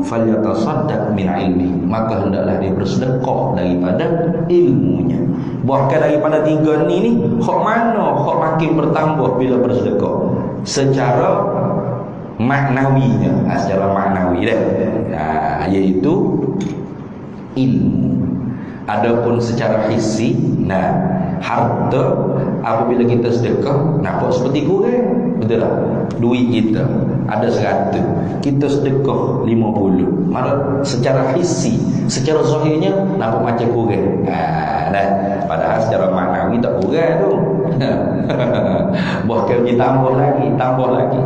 falyatasaddaq min ilmi, maka hendaklah dia bersedekah daripada ilmunya. Bahkan daripada 3 ni hak mana hak makin bertambah bila bersedekah? Secara maknawinya, secara maknawi dah. Iaitu ilmu. Adapun secara hissi, harta apabila kita sedekah nampak seperti kurang, betul tak? Duit kita ada 100, kita sedekah 50. Maka secara hissi, secara zahirnya nampak macam kurang. Padahal secara maknawi tak kurang tu. Bahkan ditambah lagi, tambah lagi.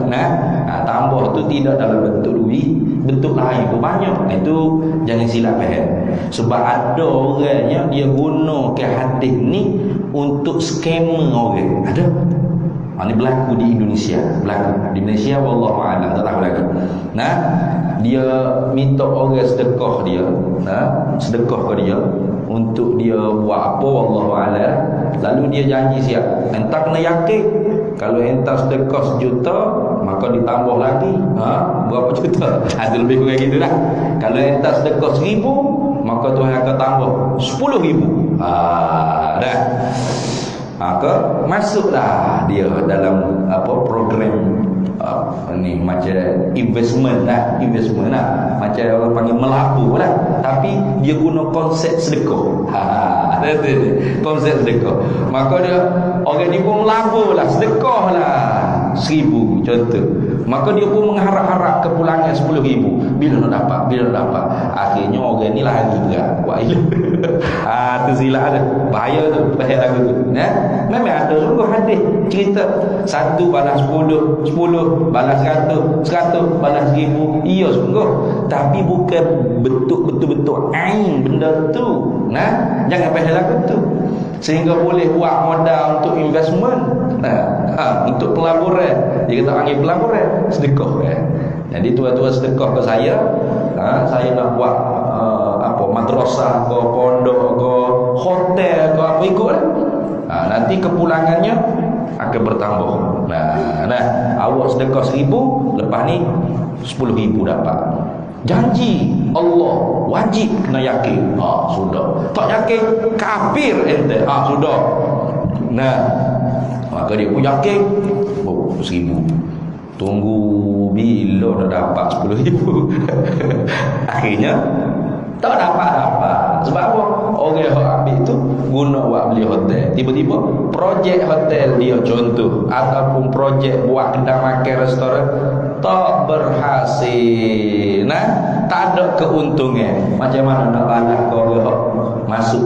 Tambah tu tidak dalam bentuk duit, bentuk lain tu banyak. Itu jangan silap faham. Sebab ada orangnya dia guna ke hadis ni untuk scammer orang. Ada. Ini berlaku di Indonesia, wallahu a'lam, tak tahu lagi. Nah, dia minta orang sedekah dia, sedekah ke dia untuk dia buat apa wallahu a'lam. Lalu dia janji siap, entar kena yakin. Kalau entar sedekah 1 juta, maka ditambah lagi. Berapa juta? Ada lebih kurang gitulah. Kalau entar sedekah 1000, maka Tuhan akan tambah 10,000. Dah. Maka masuklah dia dalam program ni macam investment lah, macam orang panggil melabur lah, tapi dia guna konsep sedekah. Konsep sedekah. Maka dia orang ni pun melabur lah, sedekah lah 1,000 contoh. Maka dia pun mengharap-harap kepulangan 10,000. Bila nak dapat. Akhirnya orang ni lagi berat buat ilmu. Tu silap ada. Bahaya lagu tu. Memang ada sungguh hadis cerita 1 balas 10, 10 balas 100, 100 balas 1000. Iya sungguh. Tapi bukan betul-betul ain benda tu. Jangan payah lagu tu. Sehingga boleh buat modal untuk investment, untuk pelaburan. Dia kata panggil pelaburan sedekah. Jadi tua-tua sedekah ke saya, saya nak buat madrasah ke, pondok ke, hotel ke, apa ikut. Nanti kepulangannya akan bertambah. Awak sedekah 1,000, lepas ni 10,000 dapat. Janji Allah wajib kena yakin. Sudah. Tak yakin kafir ente. Sudah. Maka dia pun yakin 1,000. Tunggu bila nak dapat 10,000. Akhirnya tak dapat. Sebab apa? Orang yang ambil tu guna buat beli hotel. Tiba-tiba projek hotel dia contoh, ataupun projek buat kedai makan restoran tak berhasil. Tak ada keuntungan. Macam mana nak balas ke orang masuk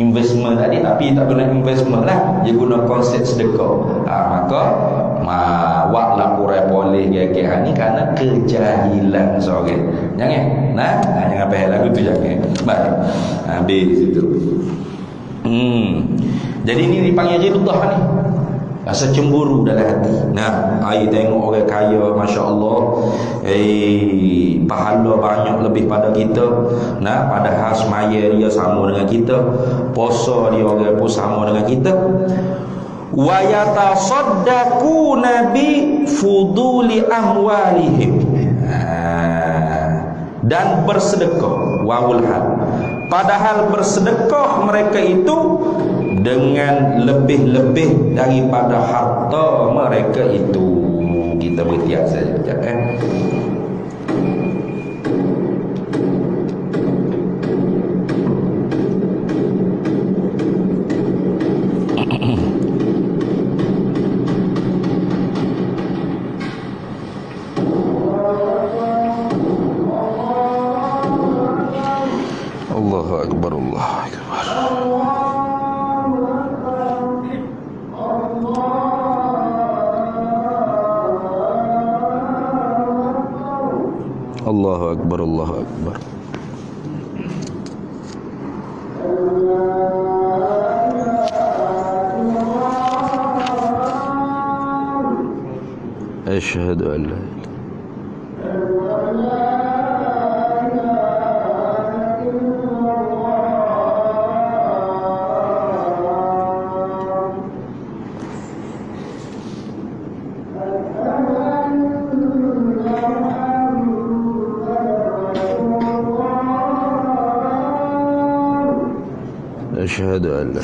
investment tadi, tapi tak guna investment lah, dia guna konsep sedekah. Maka buatlah kurai boleh gaya ni kerana kejahilan seorang. Jangan payah lagu tu, jangan. Baik. Habis itu. Jadi ni dipanggil ghibah ni. Rasa cemburu dalam hati. Ai tengok orang kaya, masya-Allah, pahala banyak lebih pada kita. Padahal semaya dia sama dengan kita, puasa dia orang pun sama dengan kita. Wa yatasaddaquna bi fuduli amwalihim. Dan bersedekah, wawul hal. Padahal bersedekah mereka itu dengan lebih-lebih daripada harta mereka itu. Kita berhenti saja sekejap. Allahu Akbar, Allahu Akbar. Allahu Akbar, Allahu Akbar. Asyhadu an la أشهد أن لا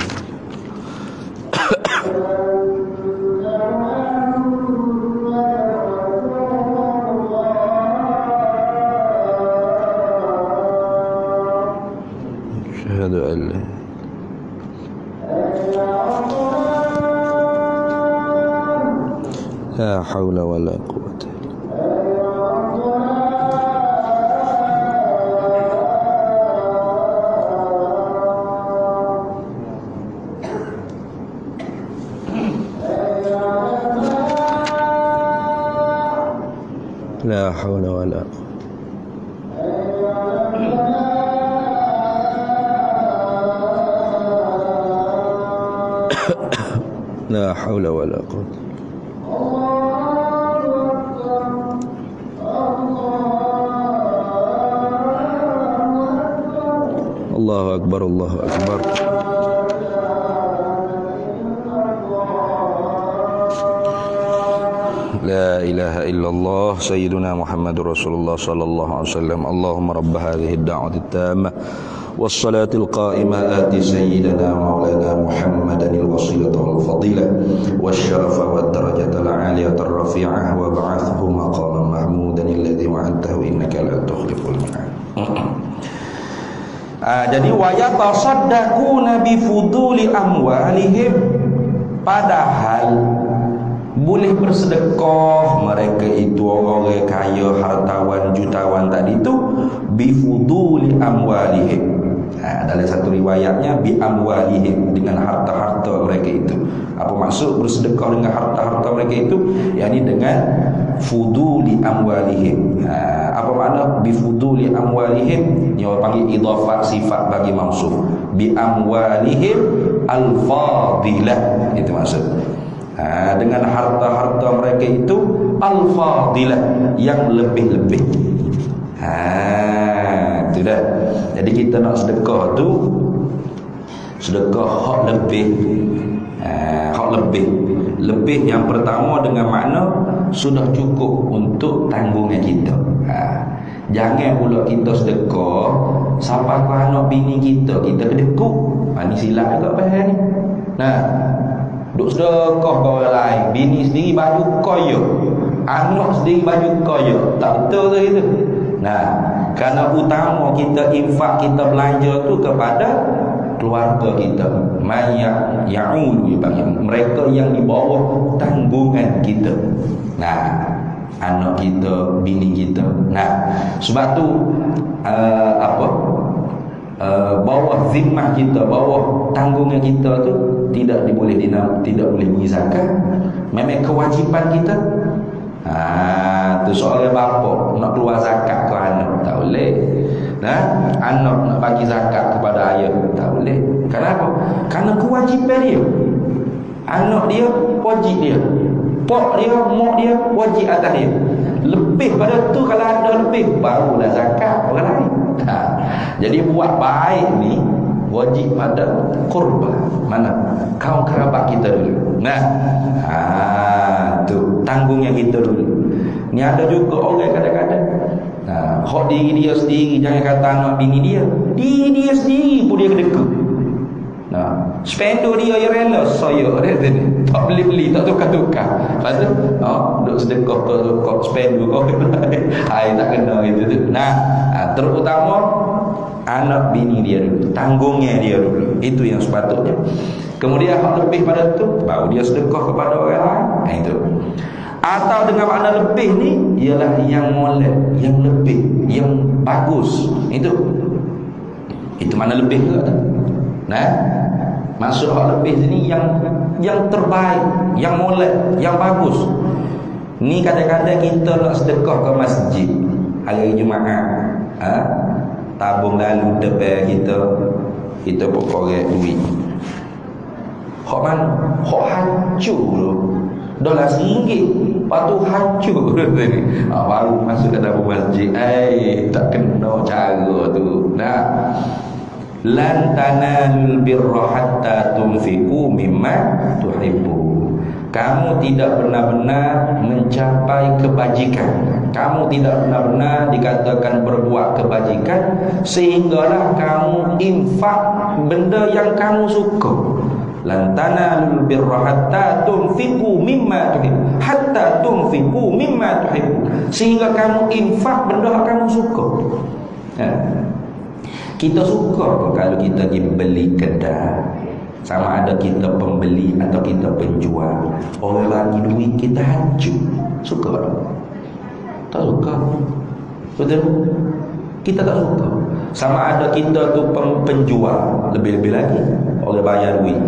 أشهد أن لا حول ولا قوة. لا حول ولا قوة. لا حول ولا قوة. akbar, Allahu akbar. La ilaha illallah sayyiduna Muhammadur Rasulullah sallallahu alaihi wasallam. Allahumma rabb hadhihi ad-da'wati at-tammah was-salati al-qa'imah ati sayyidina maulana Muhammadan al-wasilata wal-fadilah wasyarafa wad-darajata al-'aliyata ar-rafi'ah wa ba'athhu maqaman mahmudan alladhi wa'adtahu innaka la tukhliful mi'ad. Jadi wa yatasaddaquna bi fuduli amwalihim, padahal boleh bersedekah mereka itu orang kaya, hartawan, jutawan tadi itu bifuduli amwalihim. Dalam satu riwayatnya bi amwalihim, dengan harta-harta mereka itu. Apa maksud bersedekah dengan harta-harta mereka itu? Yakni dengan fuduli amwalihim. Apa makna bifuduli amwalihim? Yang orang panggil idhafah sifat bagi mausuf. Bi amwalihim al-fadilah, itu maksud. Dengan harta-harta mereka itu al-fadilah, yang lebih-lebih. Itu dah. Jadi kita nak sedekah tu sedekah hak lebih. Hak lebih. Lebih yang pertama dengan makna sudah cukup untuk tanggungan kita. Jangan pula kita sedekah sampai ke anak bini kita kedekut. Ni silap juga pasal ni. Duk sedekah ke orang lain, bini sendiri baju koyo, anak sendiri baju koyo, tak betul tu itu. Kerana utama kita infak, kita belanja tu kepada keluarga kita, mayak ya'ulu dipanggil, mereka yang di bawah tanggungan kita. Anak kita, bini kita. Sebab tu bawah zimmah kita, bawah tanggungan kita tu tidak boleh bagi zakat. Memang kewajipan kita. Tu soal bapa nak keluar zakat ke anak tak boleh. Anak nak bagi zakat kepada ayah tak boleh. Kenapa? Kerana kewajipan dia. Anak dia wajib dia. Pak dia, mak dia wajib atas dia. Lebih pada tu, kalau ada lebih barulah zakat orang lain. Jadi buat baik ni wajib pada kurban, mana kaum kerabat kita dulu. Tu tanggungan kita dulu. Ni ada juga orang kadang-kadang hak diri dia sendiri, jangan kata anak bini dia, diri dia sendiri pun dia kedekut. Spendo dia yang rela saya dia tak beli-beli, tak tukar-tukar. Lepas tu duk sedekah ke spendo orang lain. Tak kena gitu tu. Terutama anak bini dia dulu, tanggungnya dia dulu, itu yang sepatutnya. Kemudian hak lebih pada tu baru dia sedekah kepada orang lain. Itu. Atau dengan makna lebih ni ialah yang molek, yang lebih, yang bagus. Itu makna lebih juga. Maksud hak lebih sini yang terbaik, yang molek, yang bagus. Ni kadang-kadang kita nak sedekah ke masjid hari Jumaat, tabung lalu depan kita pun korek duit. Hak mana? Hak hancur tu. Dolar RM1, lepas tu hancur ni. Baru masuk ke dalam masjid, tak kena cara tu. Lan tanalul birra hatta tunfiqu mimma tuhibbu. Kamu tidak benar-benar mencapai kebajikan, kamu tidak benar-benar dikatakan berbuat kebajikan sehinggalah kamu infak benda yang kamu suka. Lan tanalul birra hatta tunfiqu mimma tuhibbu, hatta tunfiqu mimma tuhibbu, sehingga kamu infak benda yang kamu suka. Kita suka kalau kita dibeli kedai, sama ada kita pembeli atau kita penjual, orang bagi duit kita hancur, suka tak? Suka, betul? Kita tak suka. Sama ada kita tu penjual, lebih-lebih lagi orang bayar duit,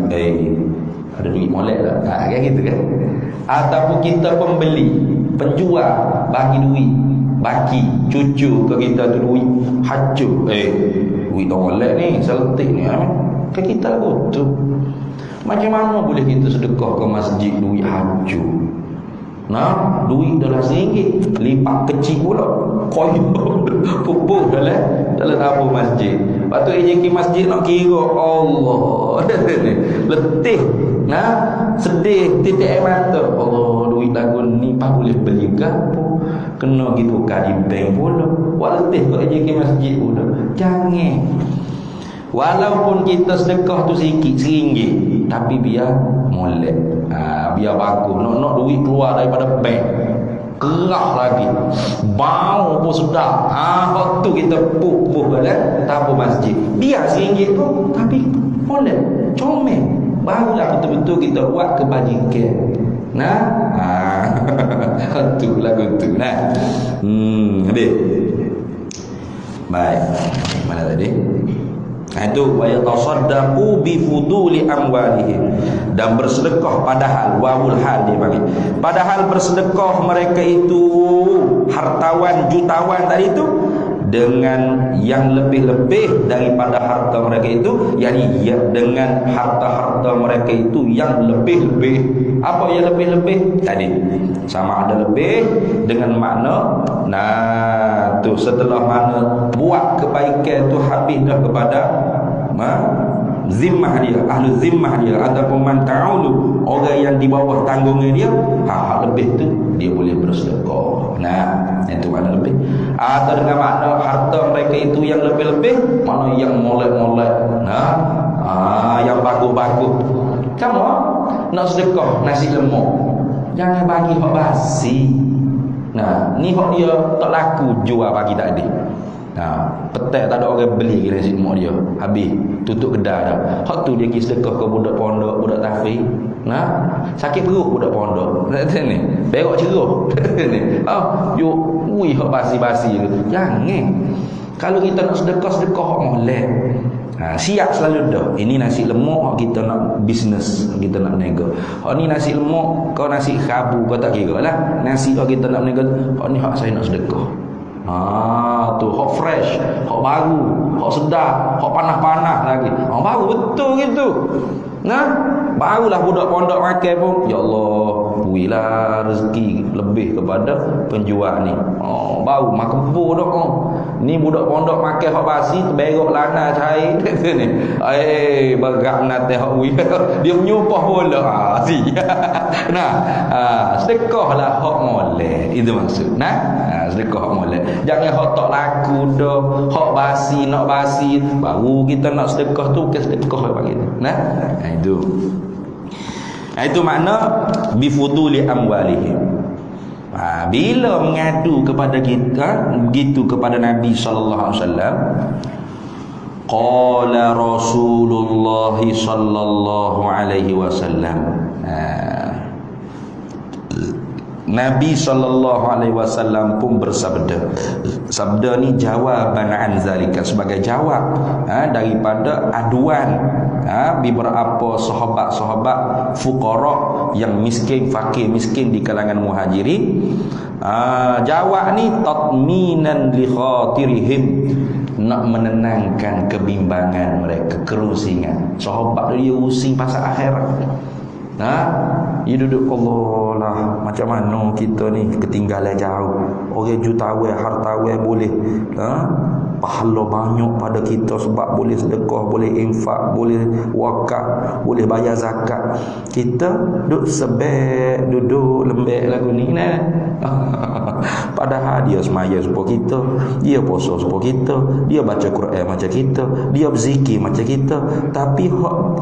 ada duit molek tak? Kan gitu kan? Ataupun kita pembeli, penjual bagi duit, baki cucu ke kita tu duit hancur, duit orang molek ni, seletik ni, ke kita tu. Macam mana boleh kita sedekah ke masjid duit hancur? Nah, duit dalam RM1 lipat kecil pula. Koyo pupuk dalam apa masjid. Lepas tu AJK masjid nak kira Allah. Letih. Nah, sedih titik air mata. Allah, duit lagu ni pak boleh beli gapo. Kena gitu kan di bank pula. Wah letih kat AJK masjid pula. Jangan. Walaupun kita sedekah tu sikit RM1, tapi biar molek. Biar bagus. Nak duit keluar daripada bank. Kerah lagi. Bau pun sudah. Waktu kita pup tabu masjid. Biar RM1 tu, tapi molek. Comel. Barulah betul-betul kita buat kebajikan. Nah, tu lagu tu. Nah, habis. Baik. Mana tadi? Itu wa yatasaddaqu bi fuduli amwalihim, dan bersedekah padahal wawul hal dia bagi. Padahal bersedekah mereka itu hartawan jutawan tadi itu dengan yang lebih-lebih daripada harta mereka itu, yakni ya, dengan harta-harta mereka itu yang lebih-lebih. Apa yang lebih-lebih tadi? Sama ada lebih dengan makna tu setelah mana buat kebaikan tu habis dah kepada zimmah dia, ahlu zimmah dia, ataupun man ta'ulu, orang yang di bawah tanggungan dia, lebih tu dia boleh bersedekah. Nah, itu makna lebih. Atau dengan makna harta mereka itu yang lebih-lebih, mana yang molek-molek, yang bagus-bagus. Kamu nak sedekah nasi lemak, jangan bagi hak basi. Nah, ni hak dia tak laku jual pagi tak ada. Petak tak ada orang beli nasi lemak dia, habis tutup kedai dah. Hak tu dia pergi sedekah ke budak pondok, budak tahfiz. Sakit perut budak pondok. Nak ni, berok cerah. Ni. Hak basi-basi tu. Jangan. Kalau kita nak sedekah hak molek. Siap selalu dah. Ini nasi lemak kita nak bisnes, kita nak nego. Ni nasi lemak, kau nasi khabu kau tak kira lah. Nasi kita nak nego, ni hak saya nak sedekah. Tu hak fresh, hak baru, hak sedap, hak panas-panas lagi. Baru betul gitu. Barulah budak pondok makan pun, ya Allah, puilah rezeki lebih kepada penjual ni. Baru makan bodoh. Ni budak pondok makan hak basi, terberok lana cair ni. Bergak nate hak wi. Dia menyupah bola. Sedekahlah hak molek. Itu maksud. Sedekah hak molek. Jangan hak tak laku dah, hak basi nak basi, baru kita nak sedekah tu ke sedekah bagi kita. Itu. Itu makna bifuduli amwalihim. Bila mengadu kepada kita begitu kepada Nabi sallallahu alaihi wasallam, qala Rasulullah sallallahu alaihi wasallam, Nabi sallallahu alaihi wasallam pun bersabda. Sabda ni jawaban an zalika, sebagai jawab daripada aduan beberapa sahabat-sahabat fuqara yang miskin, fakir miskin di kalangan muhajirin. Jawab ni tatminan li khatirihim, nak menenangkan kebimbangan mereka, kerusingan. Sahabat dia using pasal akhirat. Dia duduk, Allah lah, macam mana kita ni ketinggalan jauh. Orang jutawan, hartawan boleh pahala banyak pada kita sebab boleh sedekah, boleh infak, boleh wakaf, boleh bayar zakat. Kita duduk sebek, duduk lembek lagu ni padahal dia semaya seperti kita, dia puasa seperti kita, dia baca Quran macam kita, dia berzikir macam kita, tapi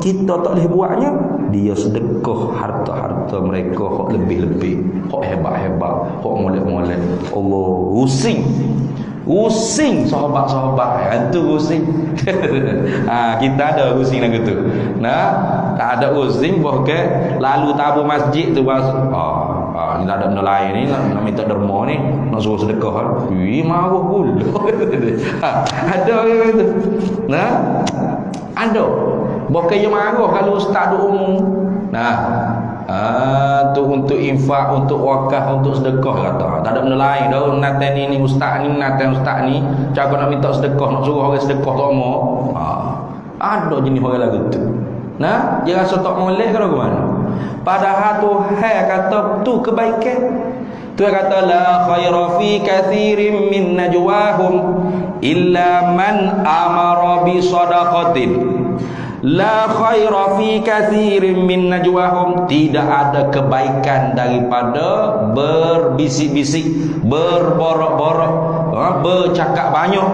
kita tak boleh buatnya. Dia sedekah harta-harta mereka hak lebih-lebih, hak hebat-hebat, hak molek-molek. Allah Using sahabat-sahabat itu using. Kita ada using lagu tu. Tak ada using bahkan lalu tabu masjid tu ni tak ada benda lain ni, nak minta derma ni, nak suruh sedekah. Marah pula. Ada orang tu. Ada. Bukan yang marah kalau ustaz duk umum. Tu untuk infak, untuk wakaf, untuk sedekah kata. Tak ada benda lain dah. Natan ni ustaz ni, natan ustaz ni cakap nak minta sedekah, nak suruh orang sedekah tak mau. Ada jenis orang lagu tu. Dia rasa tak molek ke mana? Padahal Tuhan kata tu kebaikan. Tuhan kata la khaira fi katsirin min najwahum illa man amara bi shadaqatin. La khaira fi katsirin min najwahum, tidak ada kebaikan daripada berbisik-bisik, berborok-borok, bercakap banyak,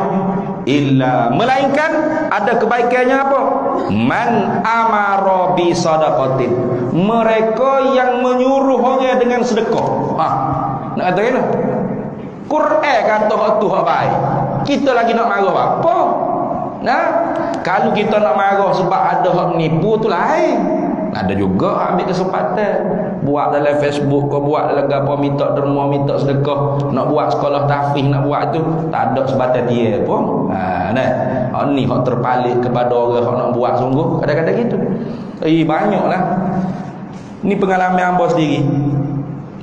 illa, melainkan ada kebaikannya apa? Man amara bi sadaqatin, mereka yang menyuruh orang dengan sedekah. Nak kata kena Quran kata hak tu hak baik, kita lagi nak marah apa? Nah, kalau kita nak marah sebab ada hak menipu tu lain. Ada juga ambil kesempatan buat dalam Facebook kau, buat dalam apa, minta derma, minta sedekah, nak buat sekolah tahfiz, nak buat tu tak ada sebatas dia pun. Ni hak terpalit kepada orang hak nak buat sungguh kadang-kadang gitu. Banyaklah. Ni pengalaman hamba sendiri.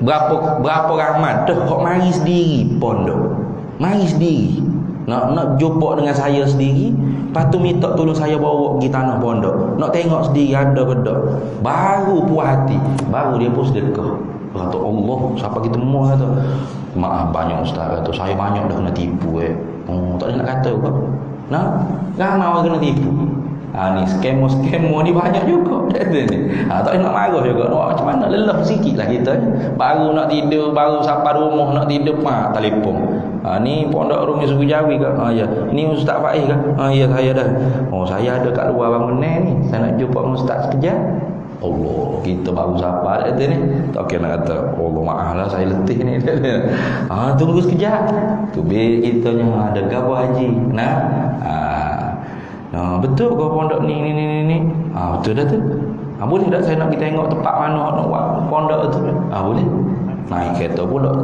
Berapa rahmat dah hak mari sendiri pondok. Mari sendiri. Nak jumpa dengan saya sendiri, lepas tu minta tolong saya bawa pergi tanah pondok. Nak tengok sendiri ada ke tak. Baru puas hati, baru dia pun sedekah. Kata Allah, siapa kita semua kata, maaf banyak ustaz kata, saya banyak dah kena tipu tak ada nak kata ke. Ramai orang kena tipu. Ni skemo ni banyak juga. Tak ada nak marah juga. Macam mana lelah sikit lah kita. Baru nak tidur, baru sampai rumah nak tidur, telefon. Ni pondok Rumi Suku Jawi ke? Ya. Ni Ustaz Faiz ke? Ya saya dah. Saya ada kat luar bangunan ni. Saya nak jumpa Ustaz sekejap. Allah, kita baru sampai kata ni. Tak kira nak kata, Allah maaf lah saya letih ni. Tunggu sekejap. Tu biar kita ada gabar haji. Betul ke pondok ni. Betul dah tu. Boleh tak saya nak pergi tengok tempat mana nak buat pondok tu? Boleh. Naik kereta pula,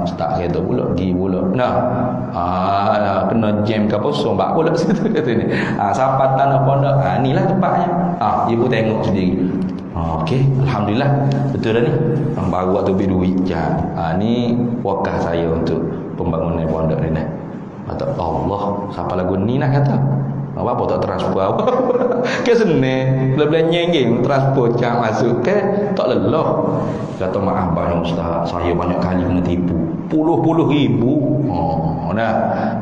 start kereta pula, pergi pula. Kena jam ke apa, sombak pula situ kata ni. Sampai tanah pondok, inilah tempatnya. Dia pun tengok sendiri. Okey, alhamdulillah. Betul dah ni. Baru waktu beri duit. Ni wakaf saya untuk pembangunan pondok ni dah. Kata Allah, siapa lagu ni nak kata? Apa tak transfer apa? Ke senang belah-belah nyengeng transfer cak masuk ke tak lelah. Kata maaf banyak ustaz, saya banyak kali kena tipu. Puluh ribu.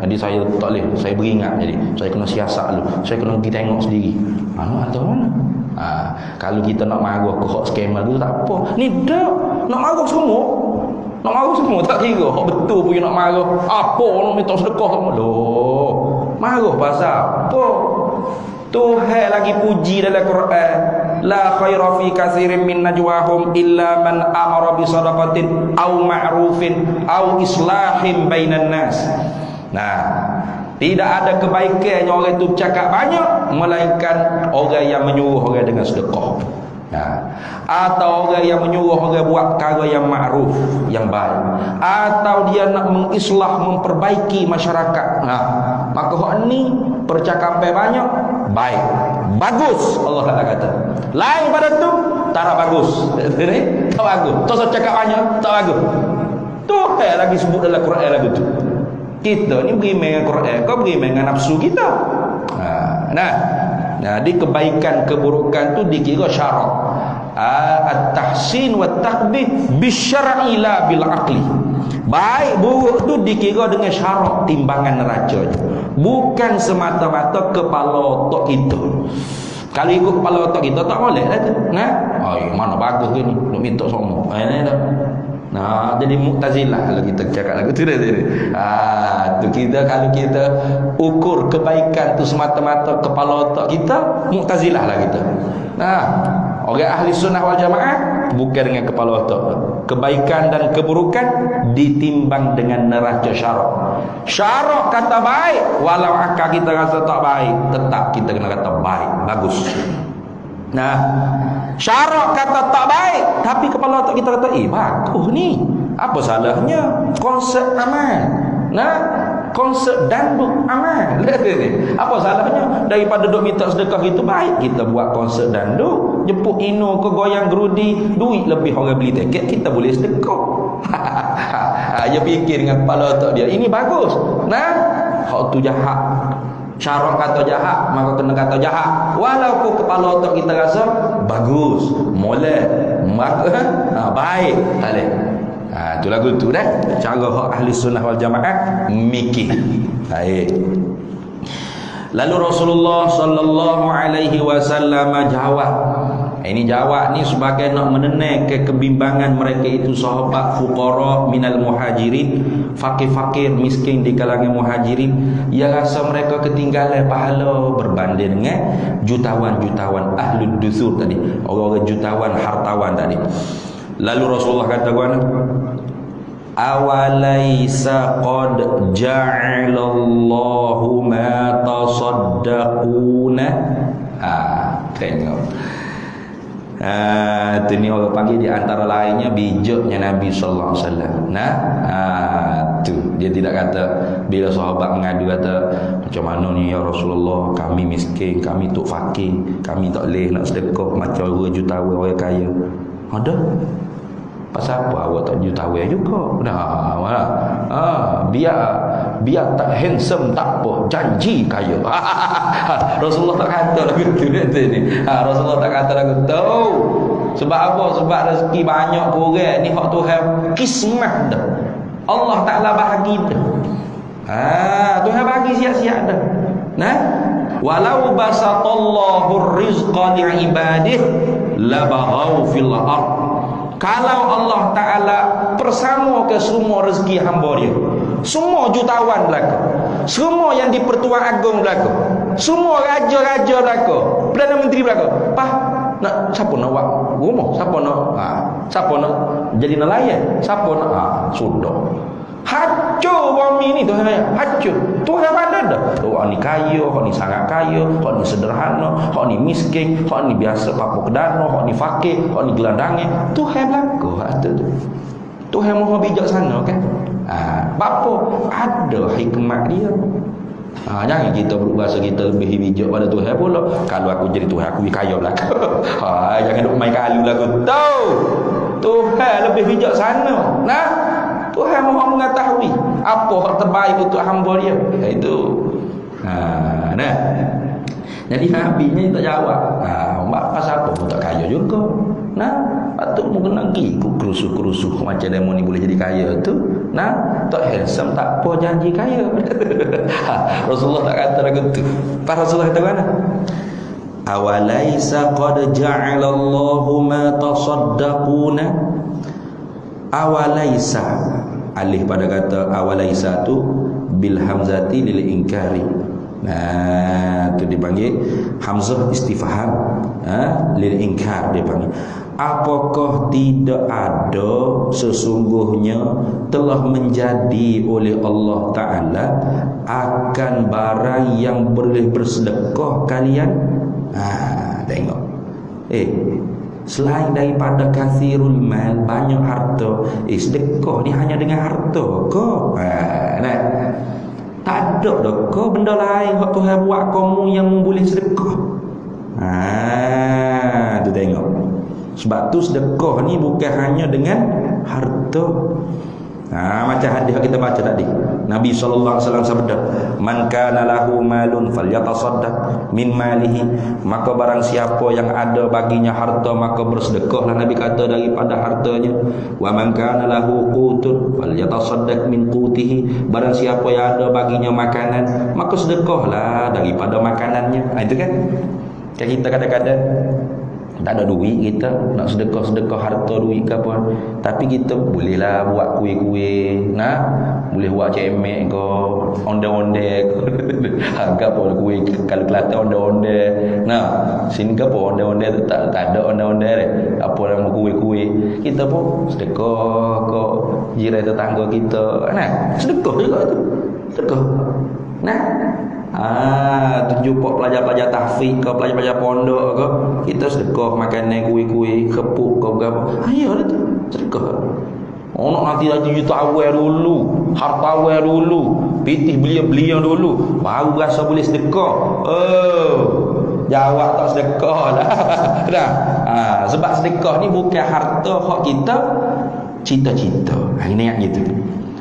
Jadi saya tak boleh, saya beringat, jadi saya kena siasat dulu. Saya kena pergi tengok sendiri. Atau mana? Kalau kita nak marah ke hak scammer tu tak apa. Ni dah nak marah semua. Nak marah semua tak kira. Hak betul pun nak marah. Apa nak minta sedekah sama loh. Marah pasal apa? Tuhan lagi puji dalam Quran, la khaira fi katsirin min najwahum illa man amara bi sadaqatin aw ma'rufin aw islahin bainan nas. Tidak ada kebaikan yang orang itu bercakap banyak melainkan orang yang menyuruh orang dengan sedekah. Atau orang yang menyuruh orang buat perkara yang ma'ruf, yang baik, atau dia nak mengislah, memperbaiki masyarakat. Maka hak ni percakapan banyak baik, bagus. Allah Taala kata. Lain pada tu tak bagus. Tak bagus. Tak cakap banyak tak bagus. Tu lagi sebut dalam Quran lagu tu. Kita ni beriman dengan Quran, kau beriman dengan nafsu kita. Di kebaikan keburukan tu dikira syarak. At-tahsin wa taqbih bisyar'i la bil aqli. Baik buruk tu dikira dengan syarak, timbangan neraca, bukan semata-mata kepala otak kita. Kalau ikut kepala otak kita tak boleh dah tu. Mana bagus ke ni nak minta semua. Jadi Mu'tazilah kalau kita cakap lagu tu dah. Tu kita kalau kita ukur kebaikan tu semata-mata kepala otak kita, Mu'tazilah lah kita. Orang ahli sunnah wal jamaah bukan dengan kepala otak. Kebaikan dan keburukan ditimbang dengan neraca syarak. Syarak kata baik, walau akal kita rasa tak baik, tetap kita kena kata baik, bagus. Syarak kata tak baik, tapi kepala otak kita kata bagus ni. Apa salahnya? Konsep amal. Konsep danduk amal. Apa salahnya? Daripada duk minta sedekah itu baik kita buat konsep danduk, jemput ino ke goyang gerudi, duit lebih orang beli tiket, kita boleh sedekah. Dia fikir dengan kepala otak dia, ini bagus. Hak tu jahat. Syarak kata jahat, maka kena kata jahat. Walaupun kepala otak kita rasa bagus, molek, maka baik, tak boleh. Tu lagu tu dah. Cara hak ahli sunnah wal jamaah mikir. Baik. Lalu Rasulullah sallallahu alaihi wasallam jawab. Ini jawab ni sebagai nak menenang ke kebimbangan mereka itu sahabat fuqara minal muhajirin, fakir-fakir miskin di kalangan muhajirin, yang rasa mereka ketinggalan pahala berbanding dengan jutawan-jutawan ahlud dusur tadi, orang-orang jutawan hartawan tadi. Lalu Rasulullah kata guna, awalaisa qad ja'alallahu ma tasaddaquna. Tengok. Itu ni orang panggil di antara lainnya bijaknya Nabi sallallahu alaihi wasallam. Tu dia tidak kata bila sahabat mengadu kata macam mana ni ya Rasulullah, kami miskin, kami tu fakir, kami tak boleh nak sedekah macam orang jutawan orang kaya. Ada pasal apa awak tak jutawan juga? Biar tak handsome tak apa, janji kaya. Rasulullah tak kata lagu tu ni. Rasulullah tak kata lagu tu. Sebab apa? Sebab rezeki banyak orang ni hak Tuhan kismah dah. Allah Taala bahagi dah. Tuhan bagi siap-siap dah. Walau basatallahu rizqa li'ibadih labaghaw fil ardh. Kalau Allah Ta'ala bersama ke semua rezeki hamba dia, semua jutawan belaka, semua yang di Pertuan Agong belaka, semua raja-raja belaka, Perdana Menteri belaka, nak siapa nak buat rumah, siapa nak jadi nelayan, siapa nak sudah hancur bumi ni Tuhan, hancur. Tuhan pandai dah. Orang ni kaya, orang ni sangat kaya, orang ni sederhana, orang ni miskin, orang ni biasa papo kedana, orang ni fakir, orang ni gelandangan. Tuhan belaka hak tu. Tuhan Maha bijaksana kan. Bapa ada hikmat dia. Jangan kita berasa kita lebih bijak pada Tuhan pula. Kalau aku jadi Tuhan, aku kaya belaka. Jangan duk main kalu lagu tu. Tuhan lebih bijaksana. Tuhan Maha mengetahui apa yang terbaik untuk hamba dia. Itu. Jadi Nabi-nya tak jawab. Pasal apa pun tak kaya juga. Patut mu kena pergi kerusuh-kerusuh macam demo ni boleh jadi kaya tu. Tak handsome tak apa janji kaya. Rasulullah tak kata lagu tu. Rasulullah kata mana? Awalaisa qad ja'alallahu ma tasaddaquna. Awalaisa, alih pada kata awalaisa tu bil hamzati lil inkari. Tu dipanggil hamzah istifham, lil inkar dipanggil. Apakah tidak ada sesungguhnya telah menjadi oleh Allah Ta'ala akan barang yang boleh bersedekah kalian? Tengok. Selain daripada kathirul mal, banyak harta, sedekah ni hanya dengan harta ke? Tak ada dah ke benda lain hak Tuhan buat kamu yang boleh sedekah? Tu tengok. Sebab tu sedekah ni bukan hanya dengan harta. Macam hadis kita baca tadi, Nabi sallallahu alaihi wasallam sabda, man kana lahu malun falyatasaddaq min malihi, maka barang siapa yang ada baginya harta maka bersedekahlah, Nabi kata, daripada hartanya. Wa man kana lahu qutun falyatasaddaq min qutihi, barang siapa yang ada baginya makanan maka sedekahlah daripada makanannya. Itu kan kita kadang-kadang tak ada duit, kita nak sedekah harta duit ke apa, tapi kita bolehlah buat kuih-kuih, boleh buat cemek ke, onde-onde ke. Apa kuih kalau Kelantan onde-onde. Sini ke apa onde-onde tu tak ada onde-onde ni. Apa nama kuih-kuih. Kita pun sedekah ke jiran tetangga kita. Sedekah juga tu. Sedekah. Jumpa pelajar-pelajar tahfiz ke, pelajar-pelajar pondok ke, kita sedekah makanan kuih-kuih, kepuk ke berapa. Ayolah tu, sedekah. Nak nanti juta awal dulu, harta awal dulu, pitih belia-belia dulu, baru rasa boleh sedekah. Jawab tak sedekah lah. Sebab sedekah ni bukan harta hak kita, cita-cita. Ini yang gitu.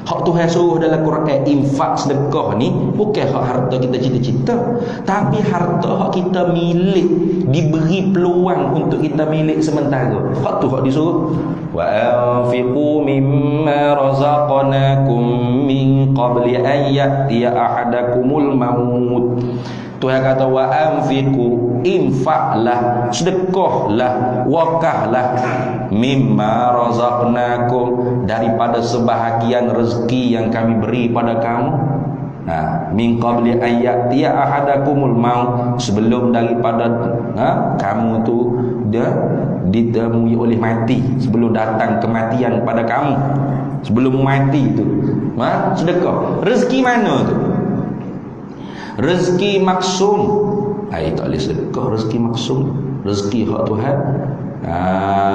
Hak Tuhan suruh dalam Quran infak sedekah ni bukan hak harta kita cita-cita, tapi harta hak kita milik, diberi peluang untuk kita milik sementara. Hak tu hak disuruh. Wa anfiqu mimma razaqnakum min qabli an ya'tiya ahadakumul maut. Tuhan kata wa anfiqu, infaklah, sedekahlah, wakahlah, mimma razaqnakum, daripada sebahagian rezeki yang kami beri pada kamu. Min qabli ayatiya ahadakumul maut, sebelum daripada kamu tu dia ditemui oleh mati, sebelum datang kematian pada kamu, sebelum mati tu sedekah. Rezeki mana tu? Rezeki maksum. Tak boleh sedekah rezeki maksum. Rezeki hak Tuhan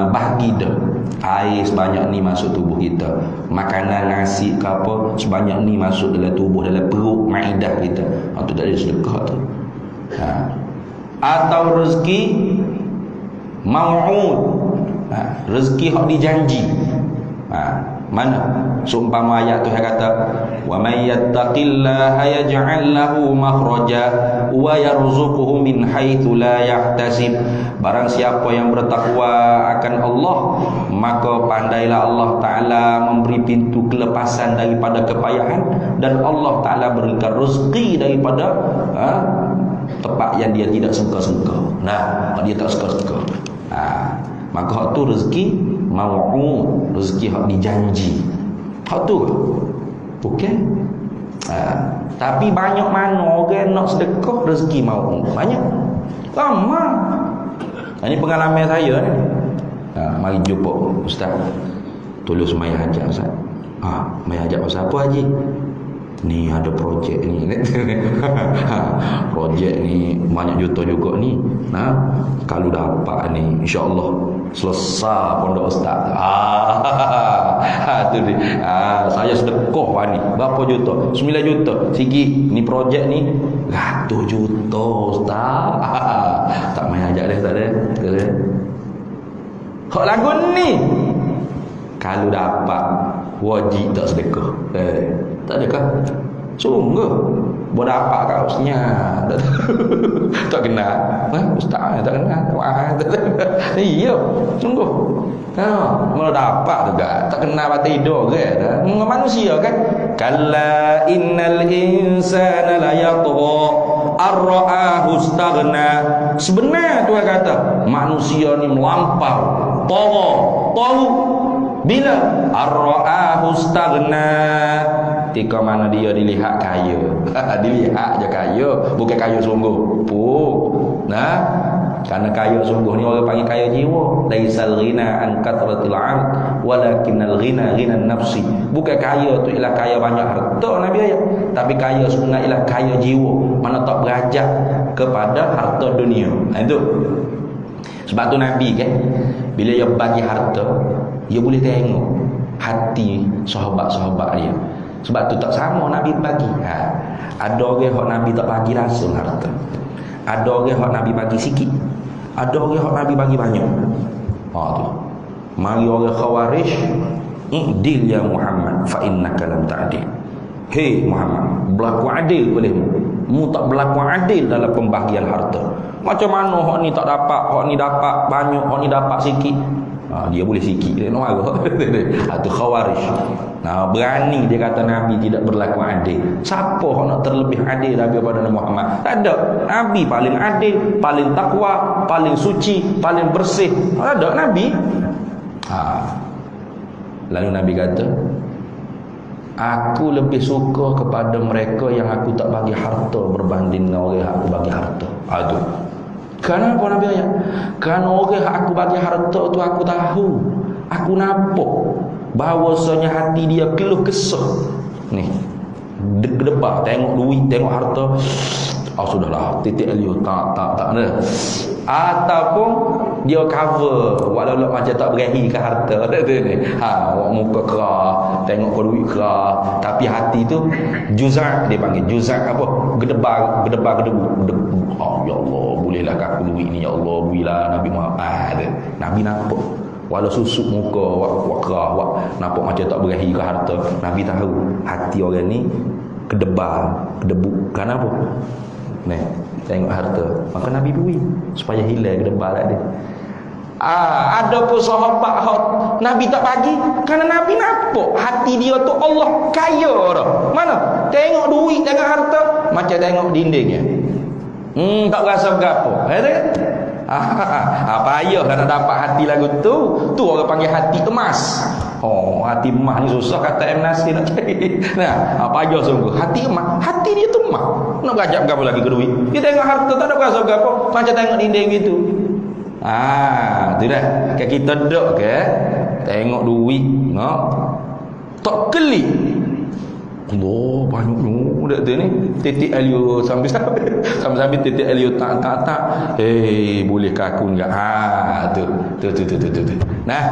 bahagi dah. Air sebanyak ni masuk tubuh kita, makanan nasi ke apa sebanyak ni masuk dalam tubuh, dalam perut maidah kita. Tu tak ada sedekah tu. Atau rezeki mau'ud, rezeki hak dijanji. Mana? Seumpama ayat Tuhan kata, wa may yattaqillaha yaj'al lahu makhraja wa yarzuquhu min haitsu la yahtasib. Barang siapa yang bertakwa akan Allah, maka pandailah Allah Ta'ala memberi pintu kelepasan daripada kepayahan, dan Allah Ta'ala berikan rezeki daripada tempat yang dia tidak sangka-sangka. Dia tak sangka-sangka. Maka hak tu rezeki mau'ud, rezeki hak dijanji. Hak tu bukan. Tapi banyak mana orang nak sedekah rezeki mau'ud. Banyak. Lama. Ini pengalaman saya ni. Mari jumpa Ustaz. Tolong semai hajat Ustaz. Mai hajat pasal apa Haji? Ni ada projek ni. Projek ni banyak juta juga ni. Kalau dapat ni insya-Allah selesai pondok Ustaz. Tu dia. Saya sedekah ni berapa juta? 9 juta. Sikit ni projek ni 100 juta Ustaz. Tak main ajak dia tak ada. Hak lagu ni kalau dapat wajib tak sedekah. Tak ada kah? Sungguh boleh dapat kau senyap. Tak kenal. Ustaz tak kenal. Iya, sungguh. Boleh dapat juga. Tak kenal batin hidup ke? Manusia kan? Kalla innal insana la yatgha ar-ra'ahu istaghna. Sebenar Tuhan kata, manusia ni melampau, tahu bila ar-ra'ahu istaghna, ketika mana dia dilihat kaya. Dilihat je kaya, bukan kaya sungguh. Karena kaya sungguh ni orang panggil kaya jiwa. Laisal ghina an kathratil 'am walakinnal ghina ghinan nafsi. Bukan kaya tu ialah kaya banyak harta Nabi ayat, tapi kaya sebenarnya ialah kaya jiwa, mana tak berajak kepada harta dunia. Itu sebab tu Nabi kan bila dia bagi harta, dia boleh tengok hati sahabat-sahabat dia. Sebab tu tak sama Nabi bagi. Ada orang hak Nabi tak bagi langsung harta. Ada orang hak Nabi bagi sikit. Ada orang hak Nabi bagi banyak. Tu. Mari orang Khawarij, "Idil ya Muhammad fa innaka lam ta'dil." Hei Muhammad, berlaku adil bolehmu. Mu tak berlaku adil dalam pembagian harta. Macam mana hak ni tak dapat, hak ni dapat banyak, hak ni dapat sikit. Dia boleh sikit dia nak marah. Itu Khawarij. Berani dia kata Nabi tidak berlaku adil. Siapa yang nak terlebih adil daripada Nabi Muhammad? Tak ada. Nabi paling adil, paling takwa, paling suci, paling bersih. Tak ada Nabi. Lalu Nabi kata, aku lebih suka kepada mereka yang aku tak bagi harta berbanding dengan orang yang aku bagi harta. Aduh. Kenapa Nabi ayat? Kerana orang yang aku bagi harta tu aku tahu, aku nampak bahawasanya hati dia keluh kesah. Ni debar tengok duit, tengok harta. Sudahlah, titik liu tak ada. Ataupun dia cover walau macam tak berahi ke harta ni. Muka kerah, tengok ke duit kerah, tapi hati tu juzak, dia panggil juzak apa? Gedebar gedebu. Ya Allah, bolehlah aku duit ni ya Allah, berilah Nabi Muhammad. Nabi nampak. Walau susuk muka, wak kerah, wak nampak macam tak berahi ke harta. Nabi tahu hati orang ni kedebar, kedebuk. Kenapa? Nih, tengok harta. Maka Nabi beri supaya hilang kedebar dia. Ada pun sahabat Nabi tak bagi kerana Nabi nampak hati dia tu Allah kaya dah. Mana? Tengok duit, tengok harta, macam tengok dindingnya. Tak rasa berapa. Payah nak dapat hati lagu tu. Tu orang panggil hati emas. Hati emas ni susah kata M. Nasir nak cari. Nah, payah sungguh. Hati emas, hati dia tu emas. Nak berajak berapa lagi ke duit? Dia tengok harta tak ada rasa berapa, macam tengok dinding gitu. Tu dah. Kita duduk ke tengok duit, tak keli. Allah, banyak dak tu ni. Titik alio sambil titik alio tak. Boleh kaku enggak? Tu. Nah,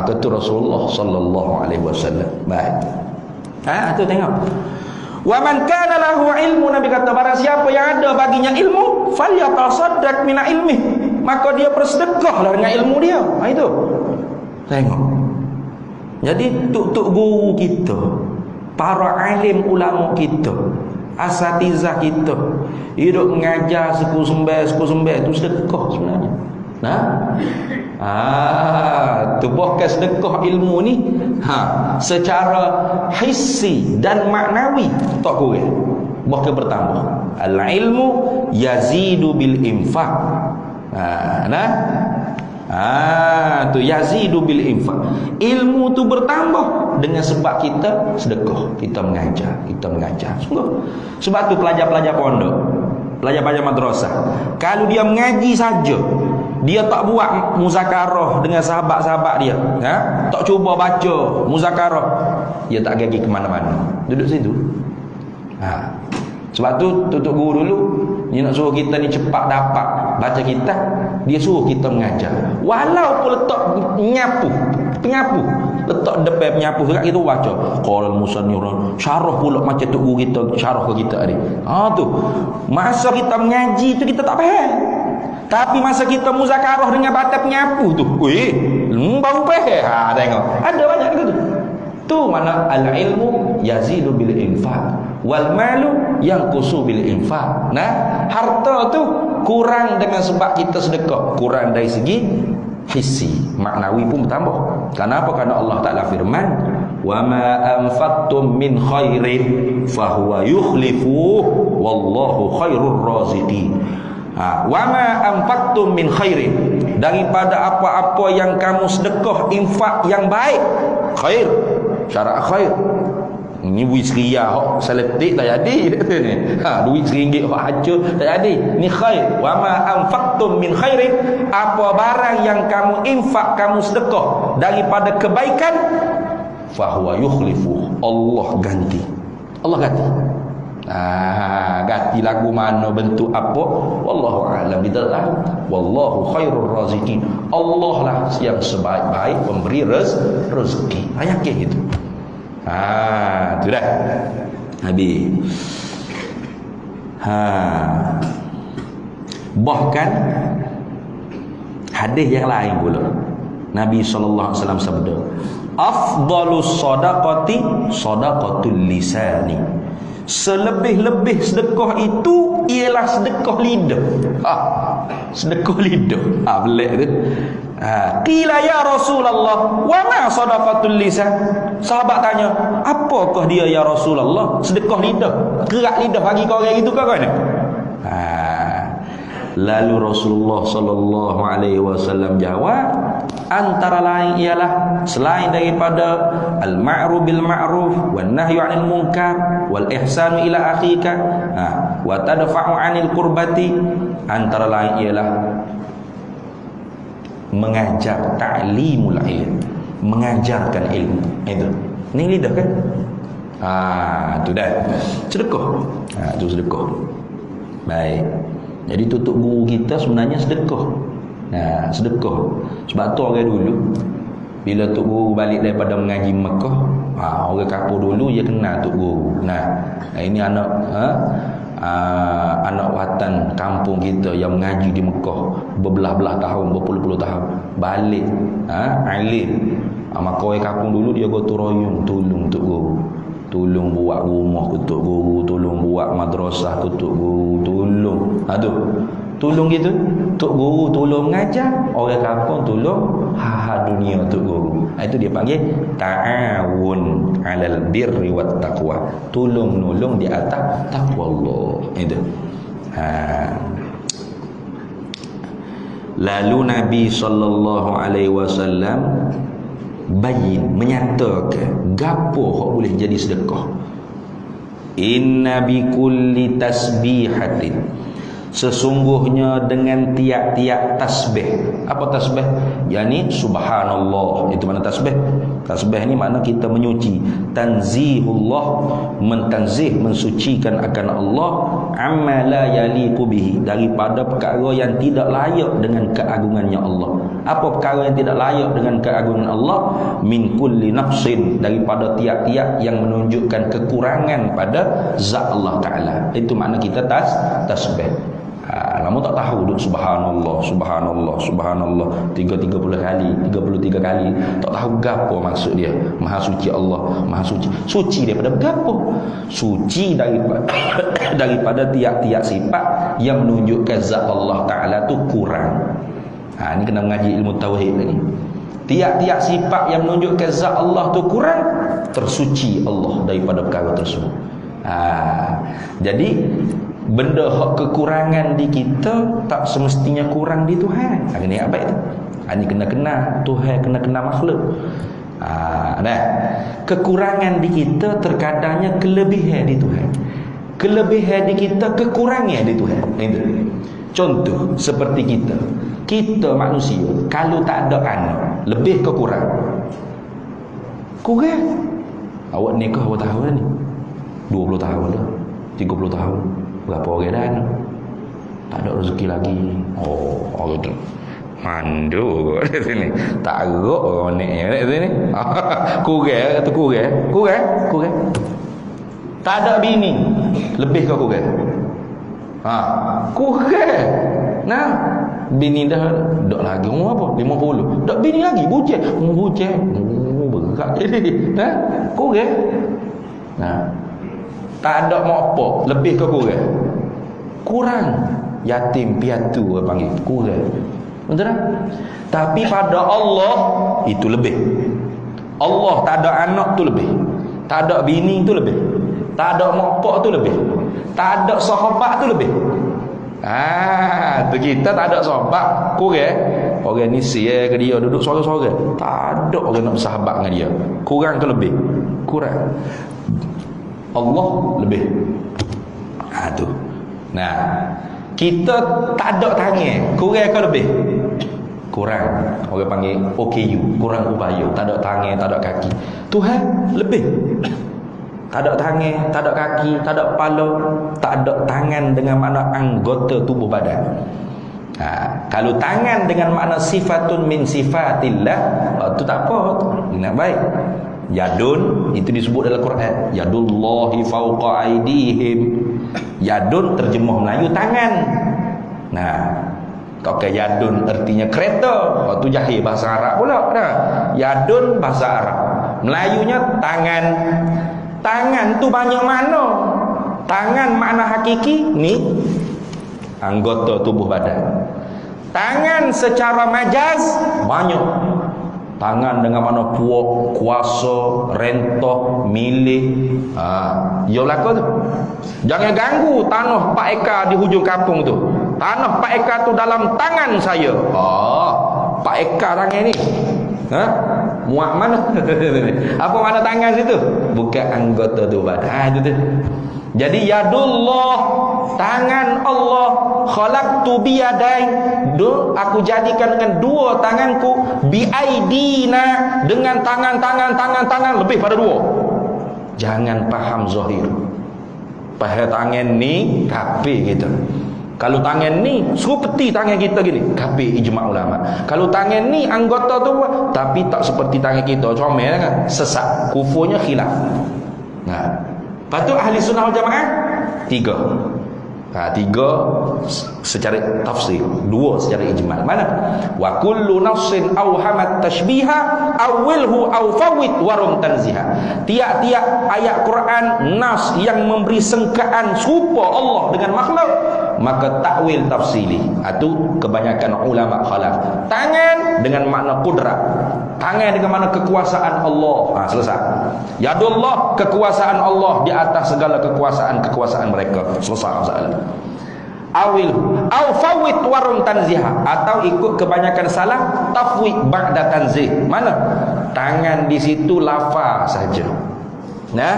tu Rasulullah sallallahu alaihi wasallam. Baik. Tu tengok. Wa man kana lahu ilmu, Nabi kata barang siapa yang ada baginya ilmu, falyatasaddaq min ilmi, maka dia bersedekahlah dengan ilmu dia. Itu. Tengok. Jadi tuk guru kita, para alim ulama kita, asatizah kita, hidup mengajar suku sembah itu sedekah sebenarnya. Tu bukan sedekah ilmu ni. Secara hissi dan maknawi tak kurang, bahkan bertambah. Al-ilmu yazidu bil infaq. Tu yazidu bil infaq. Ilmu tu bertambah dengan sebab kita sedekah, kita mengajar. Sungguh. Sebab tu pelajar-pelajar pondok, pelajar-pelajar madrasah, kalau dia mengaji saja, dia tak buat muzakarah dengan sahabat-sahabat dia, tak cuba baca muzakarah, dia tak pergi ke mana-mana, duduk situ. Sebab tu tutup guru dulu, dia nak suruh kita ni cepat dapat baca kitab, dia suruh kita mengajar. Walaupun letak penyapu, letak depan penyapu dekat kita baca. Qala al-musannif syarah pula macam tu guru kita syarah ke kita ni. Tu. Masa kita mengaji tu kita tak faham. Tapi masa kita muzakarah dengan batas penyapu tu, baru faham. Tengok. Ada banyak gitu. Tu mana al-ilmu yazidu bil infaq wal malu yanqusu bil infaq. Harta tu kurang dengan sebab kita sedekah, kurang dari segi hissi, maknawi pun bertambah. Kenapa? Karena Allah Taala firman, "Wa ma anfaqtum min khairin fahuwa yukhlifu wallahu khairur raziqin." Wa ma anfaqtum min khairin, daripada apa-apa yang kamu sedekah, infak yang baik, khair, syarat khair. Ni duit RM1 hok seletik tak jadi ni. Duit RM1 hok hancur tak jadi. Ni khair. Wa ma anfaqtum min khairin, apa barang yang kamu infak, kamu sedekah daripada kebaikan, fahuwa yukhlifu, Allah ganti. Ganti lagu mana, bentuk apa, wallahu a'lam bidzallah. Wallahu khairur raziqin. Allah lah yang sebaik-baik pemberi rezeki. Yakin itu. Tu dah. Habis. Bahkan hadis yang lain pula, Nabi sallallahu alaihi wasallam sabda, afdalus sadaqati sadaqatul lisani. Selebih-lebih sedekah itu ialah sedekah lidah. Sedekah lidah. Belik tu. Qila ya Rasulullah, wa ma sadaqatul lisan? Sahabat tanya, apakah dia ya Rasulullah? Sedekah lidah. Gerak lidah bagi kau orang itu ke mana? Lalu Rasulullah sallallahu alaihi wasallam jawab, antara lain ialah selain daripada al-ma'ruf bil ma'ruf wan nahyu 'anil munkar wal ihsanu ila akhika wa tadfa'u 'anil qurbati, antara lain ialah mengajar, ta'limul ilm, mengajarkan ilmu. Itu ni lidah kan? Tu dah sedekah. Tu sedekah. Baik. Jadi tutup guru kita sebenarnya sedekah. Sedekah. Sebab tu orang dulu bila tok guru balik daripada mengaji Mekah, orang kapur dulu dia kenal tok guru. Ini anak anak watan kampung kita yang mengaji di Mekah berbelah-belah tahun, berpuluh-puluh tahun, balik alim. Maka kampung dulu dia gotong royong tolong untuk guru, tolong buat rumah untuk guru, tolong buat madrasah untuk guru, tolong tolong gitu untuk guru, tolong mengajar orang kampung, tolong dunia untuk guru. Itu dia panggil ta'awun 'alal birri wat taqwa, tolong-nolong di atas takwa Allah. Itu lalu Nabi sallallahu alaihi wasallam menyatakan gapo hak boleh jadi sedekah. Inna bi kulli tasbihatin, sesungguhnya dengan tiap-tiap tasbih. Apa tasbih? Yani subhanallah. Itu mana tasbih? Tasbih ni makna kita menyuci. Tanzihullah, mentanzih, mensucikan akan Allah, amma la yaliqu bihi, daripada perkara yang tidak layak dengan keagungannya Allah. Apa perkara yang tidak layak dengan keagungan Allah? Min kulli nafsin, daripada tiap-tiap yang menunjukkan kekurangan pada zat Allah Ta'ala. Itu makna kita tasbih. Namun tak tahu duk subhanallah 33 kali, tak tahu gapo maksud dia. Maha suci Allah, maha suci. Suci daripada gapo? Suci daripada tiap-tiap sifat yang menunjukkan zat Allah Ta'ala tu kurang. Ini kena mengaji ilmu tauhid ni. Tiap-tiap sifat yang menunjukkan zat Allah tu kurang, tersuci Allah daripada perkara tersebut. Jadi benda hak kekurangan di kita tak semestinya kurang di Tuhan. Ini apa itu? Ini kena Tuhan, kena makhluk. Kekurangan di kita terkadangnya kelebihan di Tuhan. Kelebihan di kita kekurangan di Tuhan. Itu. Contoh seperti kita manusia, kalau tak ada anak, lebih ke kurang? Kurang. Awak nikah berapa tahun ni? 20 tahun dah, 30 tahun. Berapa orang dah anak? Tak ada rezeki lagi. Orang tu mandu kat sini. Tak gerok orang ni kat sini. Kurang kata kurang. Tak ada bini, lebih ke kurang? Kurang. Nah, bini dah dok lagi umur apa? 50. Dok bini lagi bujang. Berat jadi. Kurang. Tak ada apa, lebih ke kurang. Yatim piatu orang panggil kurang. Betul tak? Tapi pada Allah itu lebih. Allah tak ada anak tu lebih, tak ada bini tu lebih, tak ada mak pak tu lebih, tak ada sahabat tu lebih. Tu kita tak ada sahabat, kurang. Orang ni sia ke dia duduk sorang-sorang, tak ada orang nak bersahabat dengan dia. Kurang ke lebih? Kurang. Allah lebih. Tu. Kita tak ada tangan, kurang ke lebih? Kurang. Orang panggil OKU, kurang upaya, tak ada tangan, tak ada kaki. Tuhan lebih. Tak ada tangan, tak ada kaki, tak ada kepala, tak ada tangan dengan makna anggota tubuh badan. Kalau tangan dengan makna sifatun min sifatillah, tu tak apa, ingat baik. Yadun itu disebut dalam Quran, yadullahi fawqa aidihim. Yadun terjemah Melayu tangan. Kalau yadun artinya kereta, waktu jahil bahasa Arab pula dah. Yadun bahasa Arab, Melayunya tangan. Tangan tu banyak makna. Tangan makna hakiki ni anggota tubuh badan. Tangan secara majaz banyak. Tangan dengan makna puak, kuasa, rentah, milih. Ya belaka tu. Jangan ganggu tanah 4 ekar di hujung kampung tu. Tanah 4 ekar tu dalam tangan saya. 4 ekar tangan ni. Muat mana? Apa makna tangan situ? Bukan anggota tu badan. Itu tu. Jadi yadullah, tangan Allah, khalaqtu biyadain, aku jadikan dengan 2 tanganku, biaidina, dengan tangan lebih pada 2. Jangan faham zahir. Faham tangan ni kafir kita. Kalau tangan ni seperti tangan kita gini, kafir ijma' ulama. Kalau tangan ni anggota tu tapi tak seperti tangan kita, comel kan, sesat, kufurnya khilaf. Lepas tu ahli sunnah wal jamaah 3. Tiga secara tafsir, dua secara ijmal. Mana? Wa kullu nassin awhamat tashbiha awilhu aw fawit warum tanziha. Tiap-tiap ayat Quran nas yang memberi sangkaan serupa Allah dengan makhluk, maka takwil tafsili. Itu kebanyakan ulama khalaf. Tangan dengan makna qudrat, tangan dengan makna kekuasaan Allah. Selesai. Yadullah, kekuasaan Allah di atas segala kekuasaan mereka. Selesai masalah. Awil au fawit warun tanziha, atau ikut kebanyakan salah tafwid ba'da tanzih. Mana? Tangan di situ lafaz saja. Nah,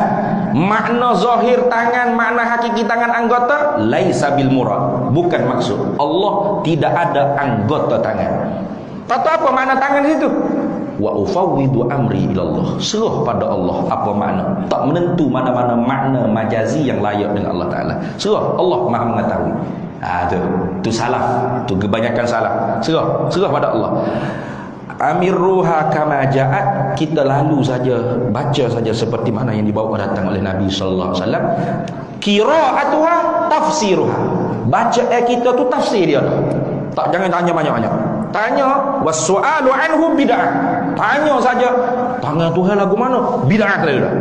makna zahir tangan, makna hakiki tangan anggota laisa bil murad, bukan maksud. Allah tidak ada anggota tangan. Tahu apa makna tangan di situ? Wa ufawwidu amri ilallah, serah pada Allah. Apa makna? Tak menentu mana-mana makna majazi yang layak dengan Allah Ta'ala. Serah, Allah Maha mengetahui. Tu salah, tu kebanyakan salah. Serah pada Allah. Amirruha kama ja'at, kita lalu saja, baca saja seperti mana yang dibawa datang oleh Nabi sallallahu alaihi wasallam. Qira'atuha tafsiruha, baca kita tu tafsir dia. Tak, jangan tanya banyak-banyak. Tanya wasu'alu anhu bid'ah. Tanya saja, tangan Tuhan lagu mana? Bid'ah dah.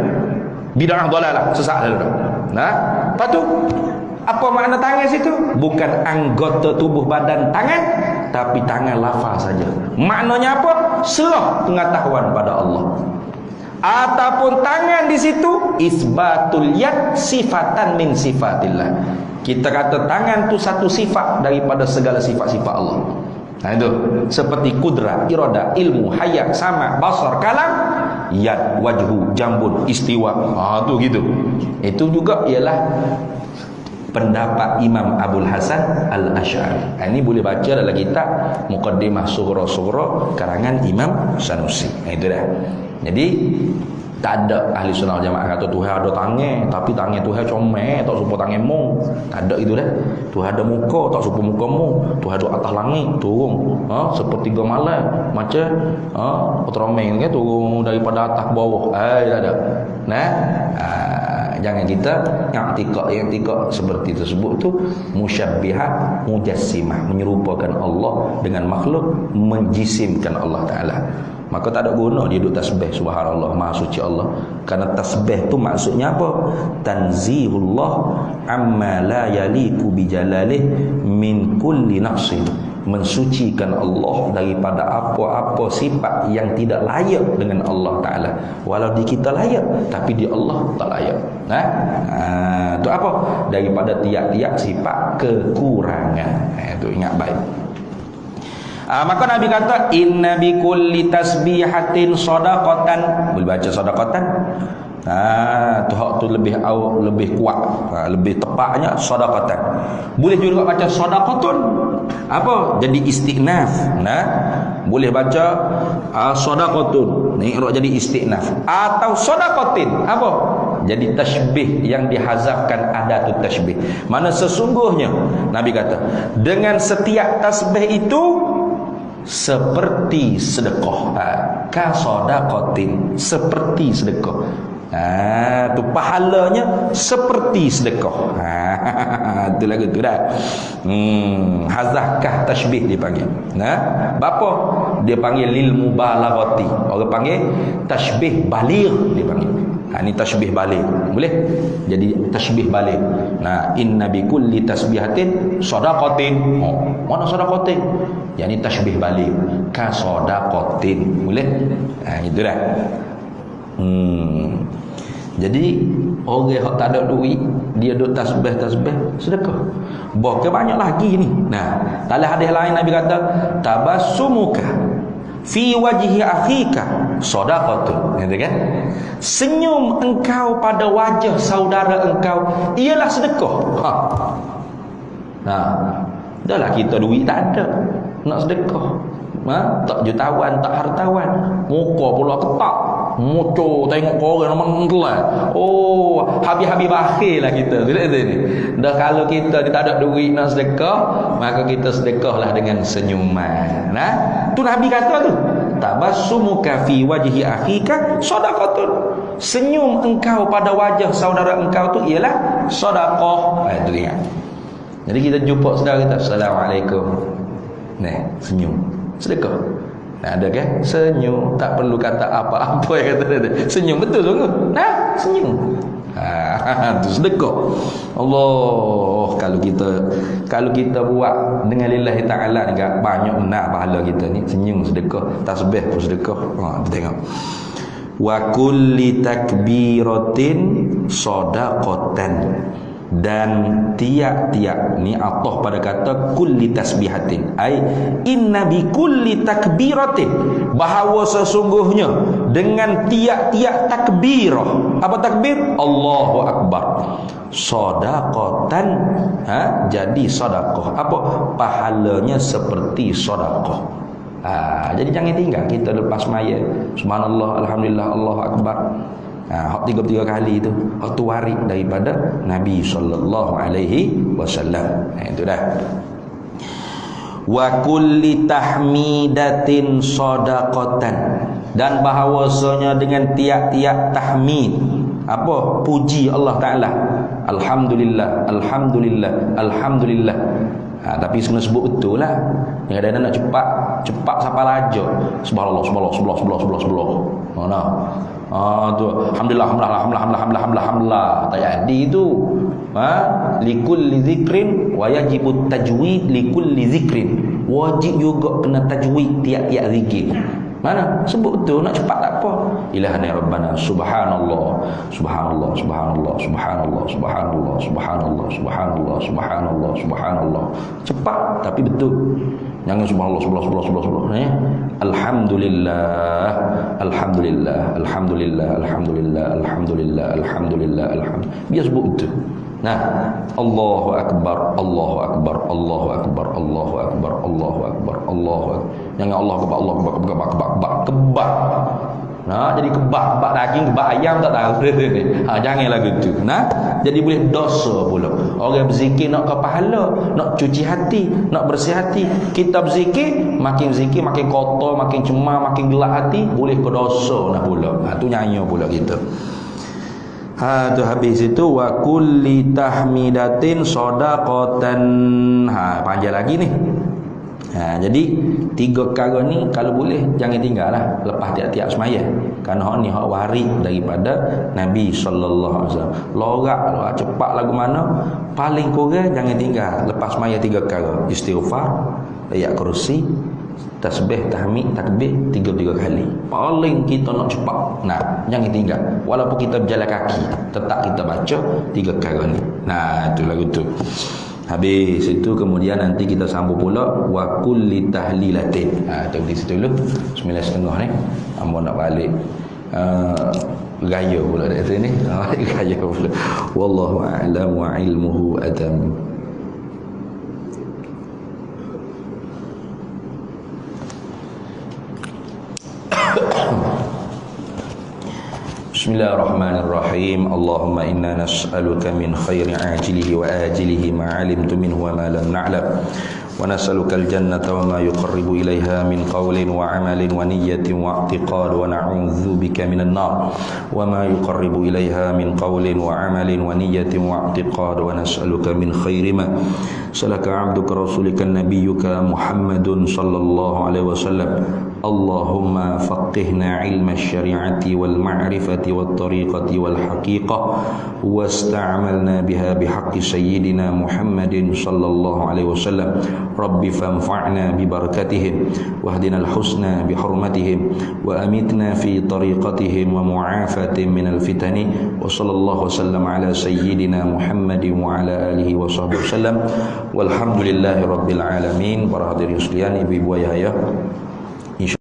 Bid'ah dalalah, sesat dah. Nah, lepas tu apa makna tangan situ? Bukan anggota tubuh badan tangan, tapi tangan lafaz saja. Maknanya apa? Serah pengetahuan pada Allah. Ataupun tangan di situ isbatul yad sifatan min sifatillah. Kita kata tangan tu satu sifat daripada segala sifat-sifat Allah. Nah itu seperti kudrat, irada, ilmu, hayat, sama, basar, kalam, yad, wajhu, jambun, istiwa. Tu gitu. Itu juga ialah pendapat Imam Abul Hasan Al-Asy'ari. Ini boleh baca dalam kitab Muqaddimah Sughra karangan Imam Sanusi. Itu dah. Jadi tak ada ahli sunnah jamaah kata Tuhan ada tangan, tapi tangan Tuhan comel, tak serupa tangan mung. Tak ada itu dah. Tuhan ada muka, tak serupa muka mung. Tuhan ada atas langit, turun sepertiga malam, macam Ultraman kan turun daripada atas ke bawah. Tak ada. Nah, jangan kita yang tikak seperti tersebut tu musyabbihat mujassimah, menyerupakan Allah dengan makhluk, menjisimkan Allah Ta'ala. Maka tak ada guna dia duduk tasbih subhanallah, maha suci Allah. Karena tasbih tu maksudnya apa? Tanzihullah amma la yaliku bijalalih min kulli naqsin, mensucikan Allah daripada apa-apa sifat yang tidak layak dengan Allah Ta'ala. Walau di kita layak, tapi di Allah tak layak. Itu apa? Daripada tiap-tiap sifat kekurangan. Itu ingat baik. Maka Nabi kata inna bi kulli tasbihatin shadaqatan. Boleh baca shadaqatan. Tu hak tu lebih kuat, lebih tepatnya shadaqatan. Boleh juga baca shadaqatun. Apa? Jadi istinaf. Boleh baca shadaqatun. Ni jadi istinaf. Atau shadaqatin. Apa? Jadi tasbih yang dihazafkan adatut tasbih. Mana sesungguhnya Nabi kata dengan setiap tasbih itu seperti sedekah. Ka shadaqatin, seperti sedekah. Tu pahalanya seperti sedekah. Tu lagu tu dah. Hazakah tasbih dipanggil. Bapa dia panggil lil mubalaghati. Orang panggil tasbih baligh dipanggil. Ini tasbih baligh. Boleh? Jadi tasbih baligh. Inna bi kulli tasbihatin shadaqatin. Mana shadaqatin? Yani tasbih baligh. Ka shadaqatin. Boleh? Itu dah. Jadi orang yang tak ada duit, dia duk tasbih sedekah. Bahkan banyak lagi ni. Dalam hadis lain Nabi kata tabassumuka fi wajhi akhika shadaqatun. Gitu kan? Senyum engkau pada wajah saudara engkau ialah sedekah. Dahlah kita duit tak ada, nak sedekah. Tak jutawan, tak hartawan, muka pula ketak, muncul tengok korang memang telah. Habis-habis bakhil lah kita. Dah kalau kita tak ada duit nak sedekah, maka kita sedekahlah dengan senyuman. Tu Nabi kata tu tabassumuka fi wajhi akhika shadaqatun. Senyum engkau pada wajah saudara engkau tu ialah sedekah. Itu ingat. Jadi kita jumpa saudara kita, Assalamualaikum. Nah, senyum. Sedekah. Nah, ada kan? Senyum. Tak perlu kata apa-apa yang kata dia. Senyum betul sungguh. Nah, senyum. Itu sedekah. Allah, kalau kita buat dengan lillahi ta'ala ni banyak nak pahala kita ni. Senyum sedekah, tasbih pun sedekah. Kita tengok. Wa kulli takbiratin shadaqatan, dan tiap-tiap ni atah pada kata kulli tasbihatin, ai inna bi kulli takbiratin, bahawa sesungguhnya dengan tiap-tiap takbirah. Apa takbir? Allahu akbar. Shadaqatan, jadi sedekah. Apa pahalanya? Seperti sedekah. Jadi jangan tinggal kita lepas maya subhanallah, alhamdulillah, Allahu akbar. Hak 3 kali itu, hak tu waris daripada Nabi sallallahu alaihi wasallam. Itu dah. Wa kulli tahmidatin shadaqatan, dan bahawasanya dengan tiap-tiap tahmid, apa? Puji Allah Taala. Alhamdulillah, alhamdulillah, alhamdulillah. Tapi sebenarnya sebut betul lah. Yang ada nak cepat siapa raja. Subhanallah, subhanallah. Mana? Tu alhamdulillah. Tak jadi tu. Likulli zikrin wa yajibut tajwid likulli zikrin. Wajib juga kena tajwid tiap-tiap zikir. Mana? Sebut betul, nak cepat tak apa. Ilahana Rabbana, subhanallah, subhanallah, subhanallah, subhanallah, subhanallah, subhanallah, subhanallah, subhanallah, subhanallah. Cepat tapi betul. Jangan subhanallah, subhanallah. Alhamdulillah, alhamdulillah, alhamdulillah, alhamdulillah, alhamdulillah, alhamdulillah, alhamdulillah. Biar sebut betul. Nah, Allahu akbar, Allahu akbar, Allahu akbar, Allahu akbar, Allahu akbar, Allahu akbar. Jangan Allah akbar, Allah akbar, kebak. Nah, jadi kebak daging, kebak ayam tak tahu. Jangan lagu tu. Nah, jadi boleh dosa pula. Orang berzikir nak ke pahala, nak cuci hati, nak bersih hati. Kita berzikir makin kotor, makin cemar, makin gelap hati, boleh ke dosa nah pula. Tu nyanyi pula kita. Tu habis itu wa kulli tahmidatin shadaqatan. Panjang lagi ni. Jadi 3 perkara ni kalau boleh jangan tinggal lah lepas tiap-tiap semaya. Kerana hak ni hak waris daripada Nabi sallallahu alaihi wasallam. Lorak cepat lagu mana, paling kurang jangan tinggal lepas semaya 3 perkara. Istighfar, ayat kursi, tasbih, tahmid, takbir 3 kali. Paling kita nak cepat. Nah, jangan tinggal. Walaupun kita berjalan kaki, tetap kita baca 3 perkara ni. Nah, itu lagu tu. Habis itu kemudian nanti kita sambung pula wa kulli tahlilatin. Tunggu di situ dulu. 9.30 ni. Ambo nak balik. Gaya pula kat sini. Gaya pula. Wallahu a'lam wa ilmuhu atam. Bismillahirrahmanirrahim. Allahumma inna nas'aluka min khairi ajilihi wa ajilihi ma 'alimtu minhu wa ma lam na'lam. Wa nas'aluka al-jannata wa ma yuqarribu ilaiha min qawlin wa 'amalin wa niyyatin wa i'tiqad, wa na'udzu bika minan nar wa ma yuqarribu ilaiha min qawlin wa 'amalin wa niyyatin wa i'tiqad, wa nas'aluka min khairi ma salaka 'abduka rasulika nabiyyuka Muhammadun sallallahu alaihi wasallam. Allahumma faqihna ilma syari'ati wal ma'rifati wat tariqati wal haqiqah wasta'malna biha bihaqqi sayyidina Muhammadin sallallahu alaihi wasallam. Rabbi fanfa'na bi barakatihim wahdina al husna bi hurmatihim wa amitna fi tariqatihim wa mu'afatin min al fitani wa sallallahu wasallam ala sayyidina Muhammadin wa ala alihi wa sahbihi wasallam walhamdulillahi rabbil alamin. Para hadirin sekalian, ibu-ibu ayah-ayah,